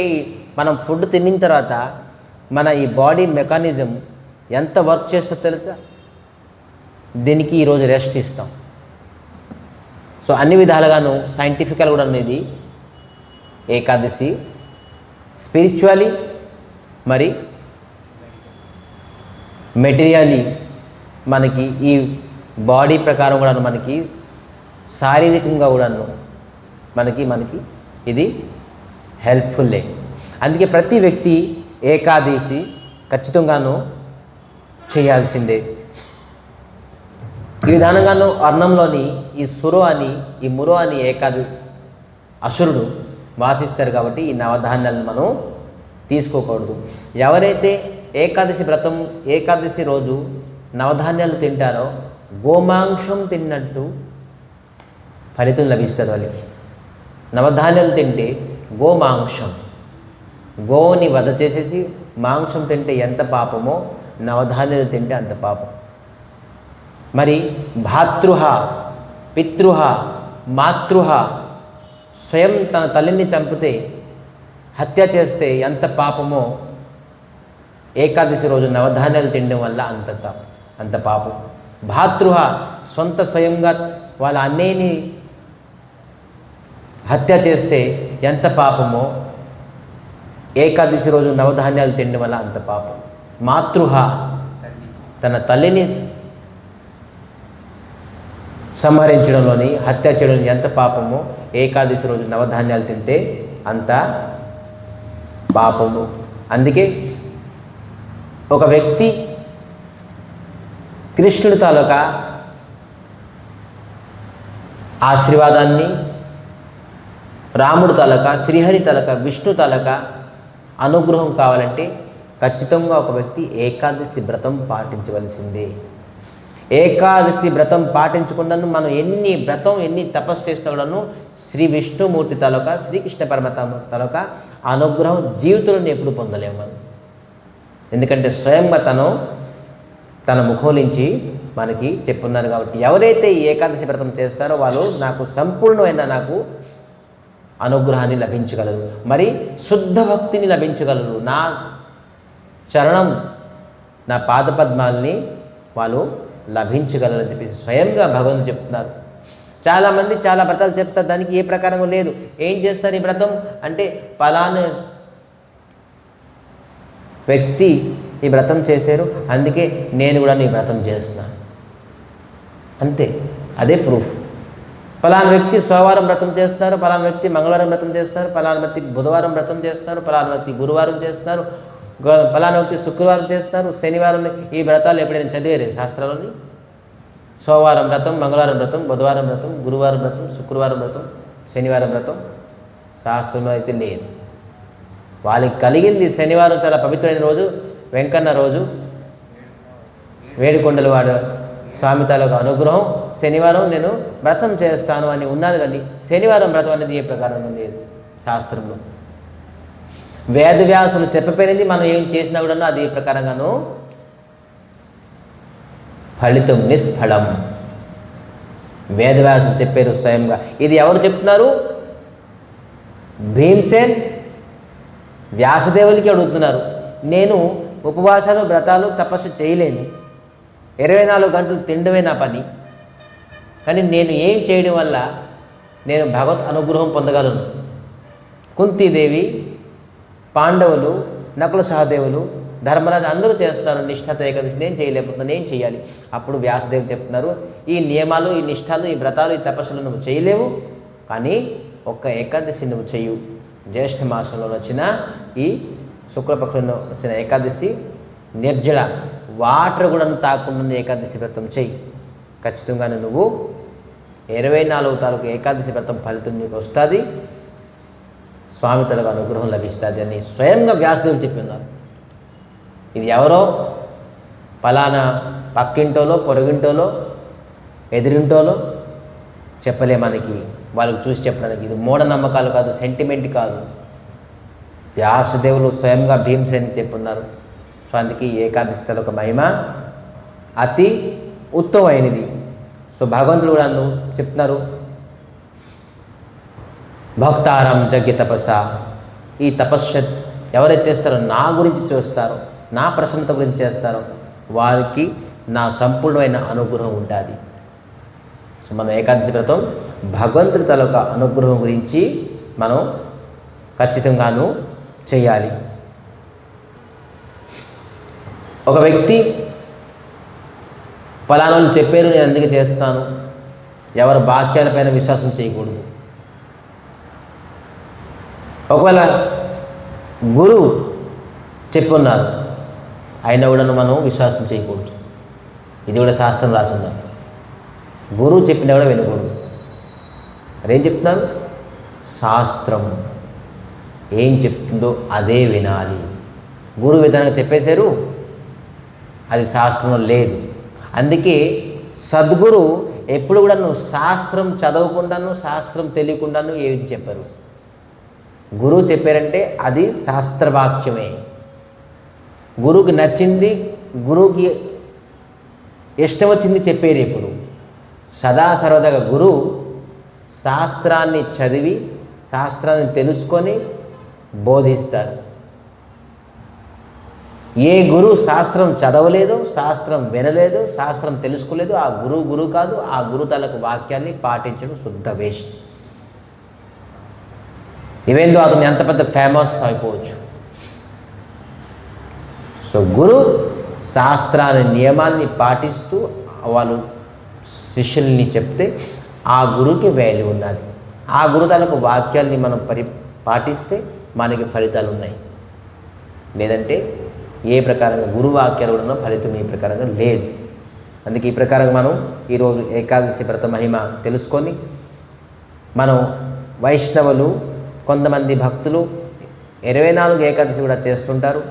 మనం ఫుడ్ తిన్న తర్వాత మన ఈ బాడీ మెకానిజం ఎంత వర్క్ చేస్తుందో తెలుసా? దీనికి ఈరోజు రెస్ట్ ఇస్తాం. సో అన్ని విధాలుగాను సైంటిఫికల్ కూడా అనేది ఏకాదశి స్పిరిచువలీ మరి మెటీరియలీ మనకి ఈ బాడీ ప్రకారం కూడాను మనకి శారీరకంగా కూడాను మనకి ఇది హెల్ప్ఫుల్లే. అందుకే ప్రతి వ్యక్తి ఏకాదశి ఖచ్చితంగాను చేయాల్సిందే. ఈ విధానంగాను అన్నంలోని ఈ సురో అని ఈ మురో అని అసురుడు వాసిస్తారు. కాబట్టి ఈ నవధాన్యాలను మనం తీసుకోకూడదు. ఎవరైతే ఏకాదశి రోజు నవధాన్యాలు తింటారో గోమాంసం తిన్నట్టు ఫలితం లభిస్తుంది వాళ్ళకి. నవధాన్యాలు తింటే గోమాంసం, గోని వధ చేసేసి మాంసం తింటే ఎంత పాపమో నవధాన్యాలు తింటే అంత పాపం. మరి భాతృహ, పితృహ, మాతృహ స్వయం తన తల్లిని చంపితే, హత్య చేస్తే ఎంత పాపమో ఏకాదశి రోజు నవధాన్యాలు తినడం వల్ల అంత పాపం. భాతృహ సొంత స్వయంగా వాళ్ళ అన్నయ్యని హత్య చేస్తే ఎంత పాపమో ఏకాదశి రోజు నవధాన్యాలు తినడం వల్ల అంత పాపం. మాతృహ తన తల్లిని సంహరించడంలోని, హత్య చేయడం ఎంత పాపమో ఏకాదశి రోజు నవధాన్యాలు తింటే అంత పాపము. అందుకే ఒక వ్యక్తి కృష్ణుడి తాలూకా ఆశీర్వాదాన్ని, రాముడి తాలూకా, శ్రీహరి తాలూకా, విష్ణు తాలూకా అనుగ్రహం కావాలంటే ఖచ్చితంగా ఒక వ్యక్తి ఏకాదశి వ్రతం పాటించవలసిందే. ఏకాదశి వ్రతం పాటించకుండాను మనం ఎన్ని తపస్సు చేసినా కూడాను శ్రీ విష్ణుమూర్తి తాలూకా, శ్రీకృష్ణ పరమాత్మ తాలూకా అనుగ్రహం జీవితంలో ఎప్పుడు పొందలేము మనం. ఎందుకంటే స్వయంగా తన ముఖం నుంచి మనకి చెప్పున్నారు. కాబట్టి ఎవరైతే ఈ ఏకాదశి వ్రతం చేస్తారో వాళ్ళు నాకు సంపూర్ణమైన అనుగ్రహాన్ని లభించగలరు, మరి శుద్ధ భక్తిని లభించగలరు. నా చరణం, నా పాదపద్మాల్ని వాళ్ళు లభించగలరు అని చెప్పేసి స్వయంగా భగవంతుడు చెప్తున్నారు. చాలామంది చాలా వ్రతాలు చెప్తారు, దానికి ఏ ప్రకారంగా లేదు. ఏం చేస్తారు ఈ వ్రతం అంటే, పలానా వ్యక్తి ఈ వ్రతం చేశారు, అందుకే నేను కూడా నీ వ్రతం చేస్తున్నాను, అంతే. అదే ప్రూఫ్. పలానా వ్యక్తి సోమవారం వ్రతం చేస్తున్నారు, పలానా వ్యక్తి మంగళవారం వ్రతం చేస్తున్నారు, పలానా వ్యక్తి బుధవారం వ్రతం చేస్తున్నారు, పలానా వ్యక్తి గురువారం చేస్తున్నారు, పలానా వ్యక్తి శుక్రవారం చేస్తున్నారు, శనివారం. ఈ వ్రతాలు ఎప్పుడైనా చదివారు శాస్త్రాలని? సోమవారం వ్రతం, మంగళవారం వ్రతం, బుధవారం వ్రతం, గురువారం వ్రతం, శుక్రవారం వ్రతం, శనివారం వ్రతం శాస్త్రంలో అయితే లేదు. వాళ్ళకి కలిగింది శనివారం చాలా పవిత్రమైన రోజు, వెంకన్న రోజు, వేడుకొండల వాడు స్వామి తాలూకా అనుగ్రహం. శనివారం నేను వ్రతం చేస్తాను అని ఉన్నది, కానీ శనివారం వ్రతం అనేది ఏ ప్రకారంగా లేదు శాస్త్రంలో. వేదవ్యాసులు చెప్పపోయినది మనం ఏం చేసినా కూడా అది ఏ ప్రకారంగాను ఫలితం నిష్ఫలం. వేదవ్యాసులు చెప్పారు స్వయంగా. ఇది ఎవరు చెప్తున్నారు? భీమసేన్ వ్యాసదేవులకి అడుగుతున్నారు. నేను ఉపవాసాలు వ్రతాలు తపస్సు చేయలేను, 24 గంటలు తినడమే నా పని, కానీ నేను ఏం చేయడం వల్ల నేను భగవత్ అనుగ్రహం పొందగలను? కుంతీదేవి, పాండవులు, నకుల సహదేవులు, ధర్మరాజు అందరూ చేస్తున్నారు నిష్ఠతో ఏకాదశి, నేను చేయలేకపోతున్నాను, నేను చేయాలి. అప్పుడు వ్యాసదేవులు చెప్తున్నారు, ఈ నియమాలు, ఈ నిష్ఠలు, ఈ వ్రతాలు, ఈ తపస్సులు నువ్వు చేయలేవు, కానీ ఒక్క ఏకాదశి నువ్వు చెయ్యు. జ్యేష్ఠ మాసంలో వచ్చిన ఈ శుక్లపక్షంలో వచ్చిన ఏకాదశి నిర్జల వాటర్ కూడా తాకుండా ఏకాదశి వ్రతం చెయ్యి. ఖచ్చితంగానే నువ్వు 24 తాలూకు ఏకాదశి వ్రతం ఫలితం నీకు వస్తుంది, స్వామి తలకు అనుగ్రహం లభిస్తుంది అని స్వయంగా వ్యాసదేవులు చెప్పిన్నారు. ఇది ఎవరో పలానా పక్కింటోలో, పొరుగింటోలో, ఎదిరింటోలో చెప్పలే మనకి, వాళ్ళకి చూసి చెప్పడానికి. ఇది మూఢనమ్మకాలు కాదు, సెంటిమెంట్ కాదు. వ్యాసదేవులు స్వయంగా భీమసేన్ చెప్పున్నారు. సో అందుకే ఏకాదశి తలొక మహిమ అతి ఉత్తమమైనది. సో భగవంతుడు కూడా నన్ను చెప్తున్నారు, భక్తారం యజ్ఞ తపస్స. ఈ తపస్సు ఎవరైతే చేస్తారో, నా గురించి చూస్తారో, నా ప్రసన్నత గురించి చేస్తారో, వారికి నా సంపూర్ణమైన అనుగ్రహం ఉంటుంది. సో మనం ఏకాదశి వ్రతం భగవంతుడి తలొక అనుగ్రహం గురించి మనం ఖచ్చితంగాను చేయాలి. ఒక వ్యక్తి ఫలానాలు చెప్పారు, నేను అందుకే చేస్తాను, ఎవరి వాక్యాలపైన విశ్వాసం చేయకూడదు. ఒకవేళ గురువు చెప్పున్నారు అయినా కూడా మనం విశ్వాసం చేయకూడదు. ఇది కూడా శాస్త్రం రాసున్నారు. గురువు చెప్పినా కూడా వినకూడదు. అదేం చెప్తున్నారు? శాస్త్రం ఏం చెప్తుందో అదే వినాలి. గురువు విధానంగా చెప్పేశారు, అది శాస్త్రంలో లేదు. అందుకే సద్గురు ఎప్పుడు కూడా నువ్వు శాస్త్రం చదవకుండాను, శాస్త్రం తెలియకుండాను ఏది చెప్పరు. గురువు చెప్పారంటే అది శాస్త్రవాక్యమే. గురువుకి నచ్చింది, గురువుకి ఇష్టం వచ్చింది చెప్పేరు. ఎప్పుడు సదా సర్వదాగా గురువు శాస్త్రాన్ని చదివి, శాస్త్రాన్ని తెలుసుకొని బోధిస్తారు. ఏ గురువు శాస్త్రం చదవలేదు, శాస్త్రం వినలేదు, శాస్త్రం తెలుసుకోలేదు, ఆ గురువు కాదు. ఆ గురువు తలకు వాక్యాన్ని పాటించడం శుద్ధ వేస్ట్. ఇవేందో అతను ఎంత పెద్ద ఫేమస్ అయిపోవచ్చు. సో గురు శాస్త్రాన్ని నియమాన్ని పాటిస్తూ వాళ్ళు శిష్యుల్ని చెప్తే ఆ గురువుకి వాల్యూ ఉన్నది. ఆ గురు తలకు వాక్యాన్ని మనం పాటిస్తే మనకి ఫలితాలు ఉన్నాయి. లేదంటే ఏ ప్రకారంగా గురువు వాక్యాలు కూడా ఫలితం ఈ ప్రకారంగా లేదు. అందుకే ఈ ప్రకారంగా మనం ఈరోజు ఏకాదశి వ్రత మహిమ తెలుసుకొని, మనం వైష్ణవులు కొంతమంది భక్తులు 24 ఏకాదశి కూడా చేస్తుంటారు.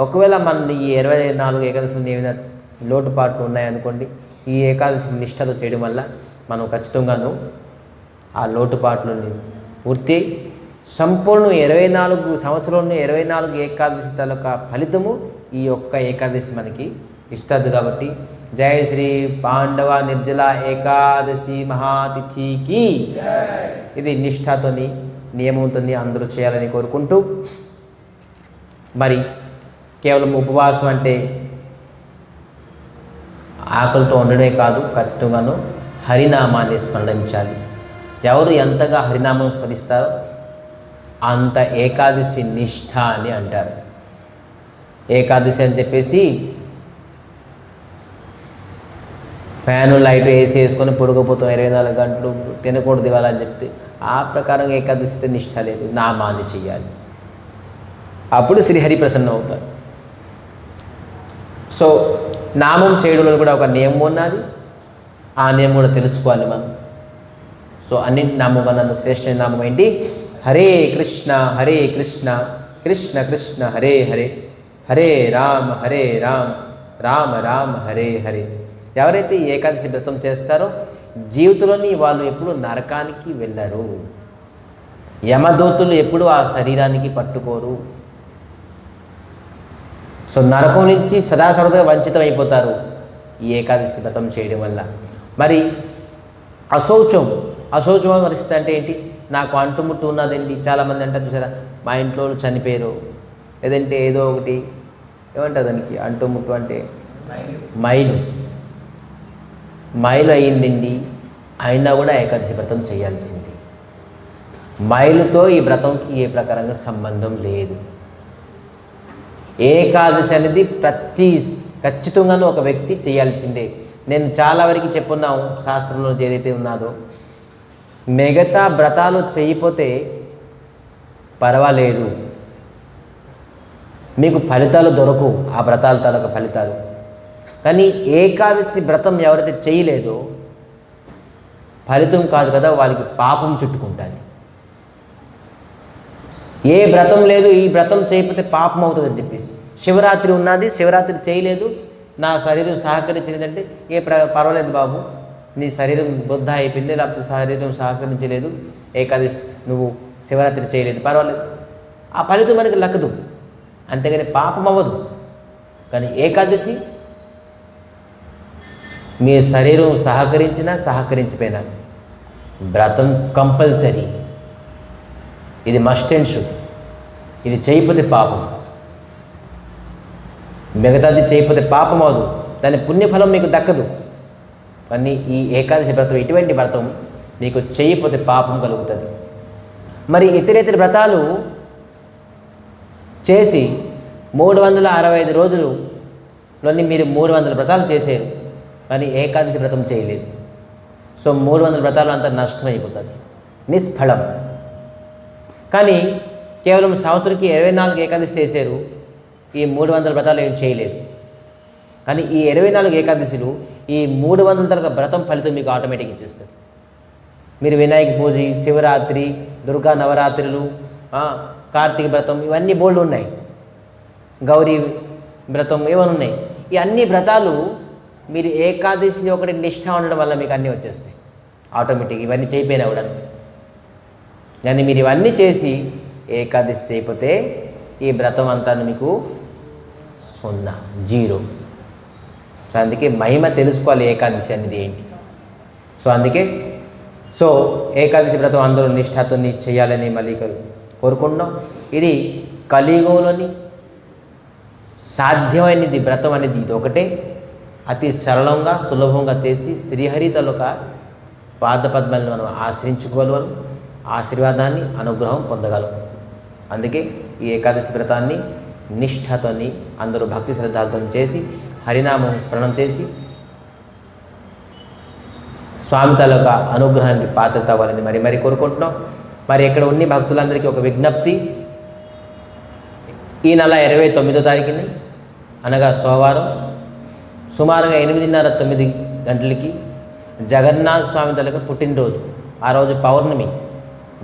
ఒకవేళ మన ఈ 24 ఏకాదశిలో ఏమైనా లోటుపాట్లు ఉన్నాయనుకోండి, ఈ ఏకాదశి నిష్ఠతో చేయడం వల్ల మనం ఖచ్చితంగాను ఆ లోటుపాట్లని పూర్తి సంపూర్ణ 24 సంవత్సరంలో 24 ఏకాదశి తాలూకా ఫలితము ఈ ఒక్క ఏకాదశి మనకి ఇస్తుంది. కాబట్టి జయ శ్రీ పాండవ నిర్జల ఏకాదశి మహాతిథికి ఇది నిష్ఠతోని నియమంతో అందరూ చేయాలని కోరుకుంటూ, మరి కేవలం ఉపవాసం అంటే ఆకలితో ఉండడమే కాదు, ఖచ్చితంగాను హరినామాన్ని స్మరించాలి. ఎవరు ఎంతగా హరినామం స్మరిస్తారో అంత ఏకాదశి నిష్ఠ అని అంటారు. ఏకాదశి అని చెప్పేసి ఫ్యాను లైట్ వేసి వేసుకొని పొడుగుపోతాం 24 గంటలు తినకూడదు ఇవాళ అని చెప్తే ఆ ప్రకారంగా ఏకాదశి నిష్ఠ లేదు. నామాన్ని చెయ్యాలి, అప్పుడు శ్రీహరి ప్రసన్నం అవుతారు. సో నామం చేయడంలో కూడా ఒక నియమం ఉన్నది. ఆ నియమం కూడా తెలుసుకోవాలి మనం. సో అన్నింటి నామం కన్నా శ్రేష్ఠ నామం ఏంటి? హరే కృష్ణ కృష్ణ కృష్ణ హరే హరే, హరే రామ రామ రామ హరే హరే. ఎవరైతే ఈ ఏకాదశి వ్రతం చేస్తారో జీవితంలోని వాళ్ళు ఎప్పుడు నరకానికి వెళ్ళరు, యమదూతులు ఎప్పుడు ఆ శరీరానికి పట్టుకోరు. సో నరకం నుంచి సదాసర్వదా వంచితం అయిపోతారు ఈ ఏకాదశి వ్రతం చేయడం వల్ల. మరి అశౌచం పరిస్థితి అంటే ఏంటి? నాకు అంటుముట్టు ఉన్నదండి. చాలామంది అంటారు చూసారా, మా ఇంట్లో చనిపోయారు, లేదంటే ఏదో ఒకటి ఏమంటారు దానికి, అంటుముట్టు అంటే మైలు అయ్యిందండి, అయినా కూడా ఏకాదశి వ్రతం చేయాల్సింది. మైలుతో ఈ వ్రతంకి ఏ ప్రకారంగా సంబంధం లేదు. ఏకాదశి అనేది ఖచ్చితంగానూ ఒక వ్యక్తి చేయాల్సిందే. నేను చాలా వరకు చెప్పున్నాను శాస్త్రంలో ఏదైతే ఉన్నదో, మిగతా వ్రతాలు చేయకపోతే పర్వాలేదు, మీకు ఫలితాలు దొరకవు, ఆ వ్రతాల తాలూకా ఫలితాలు. కానీ ఏకాదశి వ్రతం ఎవరైతే చేయలేదో ఫలితం కాదు కదా, వాళ్ళకి పాపం చుట్టుకుంటుంది. ఏ వ్రతం లేదు, ఈ వ్రతం చేయకపోతే పాపం అవుతుందని చెప్పేసి. శివరాత్రి ఉన్నది, శివరాత్రి చేయలేదు, నా శరీరం సహకరించలేదంటే పర్వాలేదు బాబు, నీ శరీరం బుద్ధ అయిపోయింది, లేకపోతే శరీరం సహకరించలేదు, ఏకాదశి నువ్వు శివరాత్రి చేయలేదు, పర్వాలేదు, ఆ ఫలితం మనకి లక్కదు, అంతేగాని పాపం అవ్వదు. కానీ ఏకాదశి మీ శరీరం సహకరించినా సహకరించిపోయినా వ్రతం కంపల్సరీ, ఇది మస్ట్ అండ్ షుడ్. ఇది చేయకపోతే పాపం, మిగతాది చేయకపోతే పాపం అవదు, దాని పుణ్యఫలం మీకు దక్కదు. కానీ ఈ ఏకాదశి వ్రతం ఇటువంటి వ్రతం మీకు చేయకపోతే పాపం కలుగుతుంది. మరి ఇతరేతర వ్రతాలు చేసి 365 రోజులులోని మీరు 300 వ్రతాలు చేశారు, కానీ ఏకాదశి వ్రతం చేయలేదు. సో 300 వ్రతాలు అంతా నష్టమైపోతుంది, నిష్ఫలం. కానీ కేవలం సంవత్సరానికి 24 ఏకాదశి చేశారు, ఈ 300 వ్రతాలు ఏం చేయలేదు. కానీ ఈ 24 ఏకాదశిలు ఈ 300 తరగ వ్రతం ఫలితం మీకు ఆటోమేటిక్గా ఇచ్చేస్తుంది. మీరు వినాయక పూజ, శివరాత్రి, దుర్గా నవరాత్రులు, కార్తీక వ్రతం, ఇవన్నీ బోల్డ్ ఉన్నాయి, గౌరీ వ్రతం ఇవన్నీ ఉన్నాయి. ఈ అన్ని వ్రతాలు మీరు ఏకాదశి ఒకటి నిష్ఠ ఉండడం వల్ల మీకు అన్నీ వచ్చేస్తాయి ఆటోమేటిక్. ఇవన్నీ చేయిపోయినా కూడా, కానీ మీరు ఇవన్నీ చేసి ఏకాదశి చేయకపోతే ఈ వ్రతం అంతా మీకు 0, 0. సో అందుకే మహిమ తెలుసుకోవాలి ఏకాదశి అనేది ఏంటి. సో ఏకాదశి వ్రతం అందరూ నిష్ఠతో చేయాలని మళ్ళీ కోరుకుంటున్నాం. ఇది కలియుగంలోని సాధ్యమైనది వ్రతం అనేది ఇది ఒకటే. అతి సరళంగా సులభంగా చేసి శ్రీహరి తాలూకా పాదపద్మాలను మనం ఆశ్రయించుకోగలం, ఆశీర్వాదాన్ని అనుగ్రహం పొందగలం. అందుకే ఈ ఏకాదశి వ్రతాన్ని నిష్ఠతోని అందరూ భక్తి శ్రద్ధలతో చేసి హరినామం స్మరణం చేసి స్వామి తాలూకా అనుగ్రహానికి పాత్రత అవ్వాలని మరి కోరుకుంటున్నాం. మరి ఇక్కడ ఉన్న భక్తులందరికీ ఒక విజ్ఞప్తి, ఈ నెల 29వ తారీఖుని అనగా సోమవారం సుమారుగా 8:30-9 గంటలకి జగన్నాథ స్వామి తాలూకా పుట్టినరోజు. ఆ రోజు పౌర్ణమి,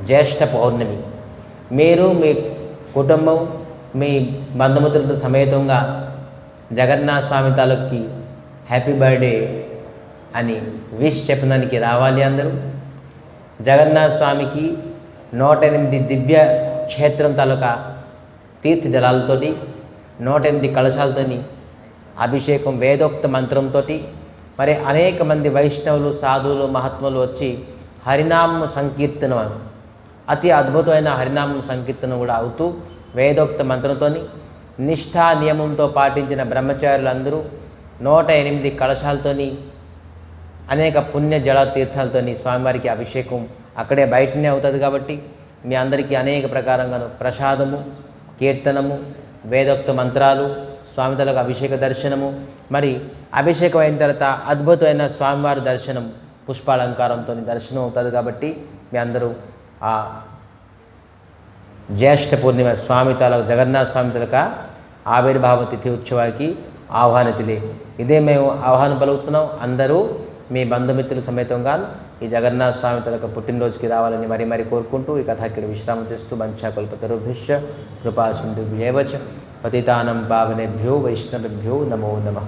జ్యేష్ఠ పౌర్ణమి. మీరు మీ కుటుంబం మీ బంధుమిత్రులతో సమేతంగా జగన్నాథ స్వామి తాలూకి హ్యాపీ బర్త్డే అని విష్ చెప్పడానికి రావాలి అందరూ. జగన్నాథ స్వామికి 108 దివ్య క్షేత్రం తాలూకా తీర్థ జలాలతోటి 108 కలశాలతోని అభిషేకం వేదోక్త మంత్రంతో మరి అనేక మంది వైష్ణవులు సాధువులు మహాత్ములు వచ్చి హరినామ సంకీర్తనం, అతి అద్భుతమైన హరినామం సంకీర్తనం కూడా అవుతూ వేదోక్త మంత్రంతో నిష్ఠా నియమంతో పాటించిన బ్రహ్మచారులందరూ 108 కలశాలతోని అనేక పుణ్య జల తీర్థాలతోని స్వామివారికి అభిషేకం అక్కడే బయటనే అవుతుంది. కాబట్టి మీ అందరికీ అనేక ప్రకారంగాను ప్రసాదము, కీర్తనము, వేదోక్త మంత్రాలు, స్వామి తలకు అభిషేక దర్శనము, మరి అభిషేకం అయిన తర్వాత అద్భుతమైన స్వామివారి దర్శనం పుష్పాలంకారంతో దర్శనం అవుతుంది. కాబట్టి మీ అందరూ ఆ జ్యేష్ఠ పూర్ణిమ స్వామి తాలూకు జగన్నాథ స్వామి తాలూకా ఆవిర్భావ తిథి ఉత్సవానికి ఆహ్వానితులే. ఇదే మేము ఆహ్వానం పలుకుతున్నాం. అందరూ మీ బంధుమిత్రుల సమేతంగా ఈ జగన్నాథ స్వామి తాలూకా పుట్టినరోజుకి రావాలని మరి కోరుకుంటూ ఈ కథ ఇక్కడ విశ్రామం చేస్తూ వంచాకల్పతరుభ్యశ్చ కృపాసింధుభ్యేవ చ పతితానం పావనేభ్యో వైష్ణవేభ్యో నమో నమః.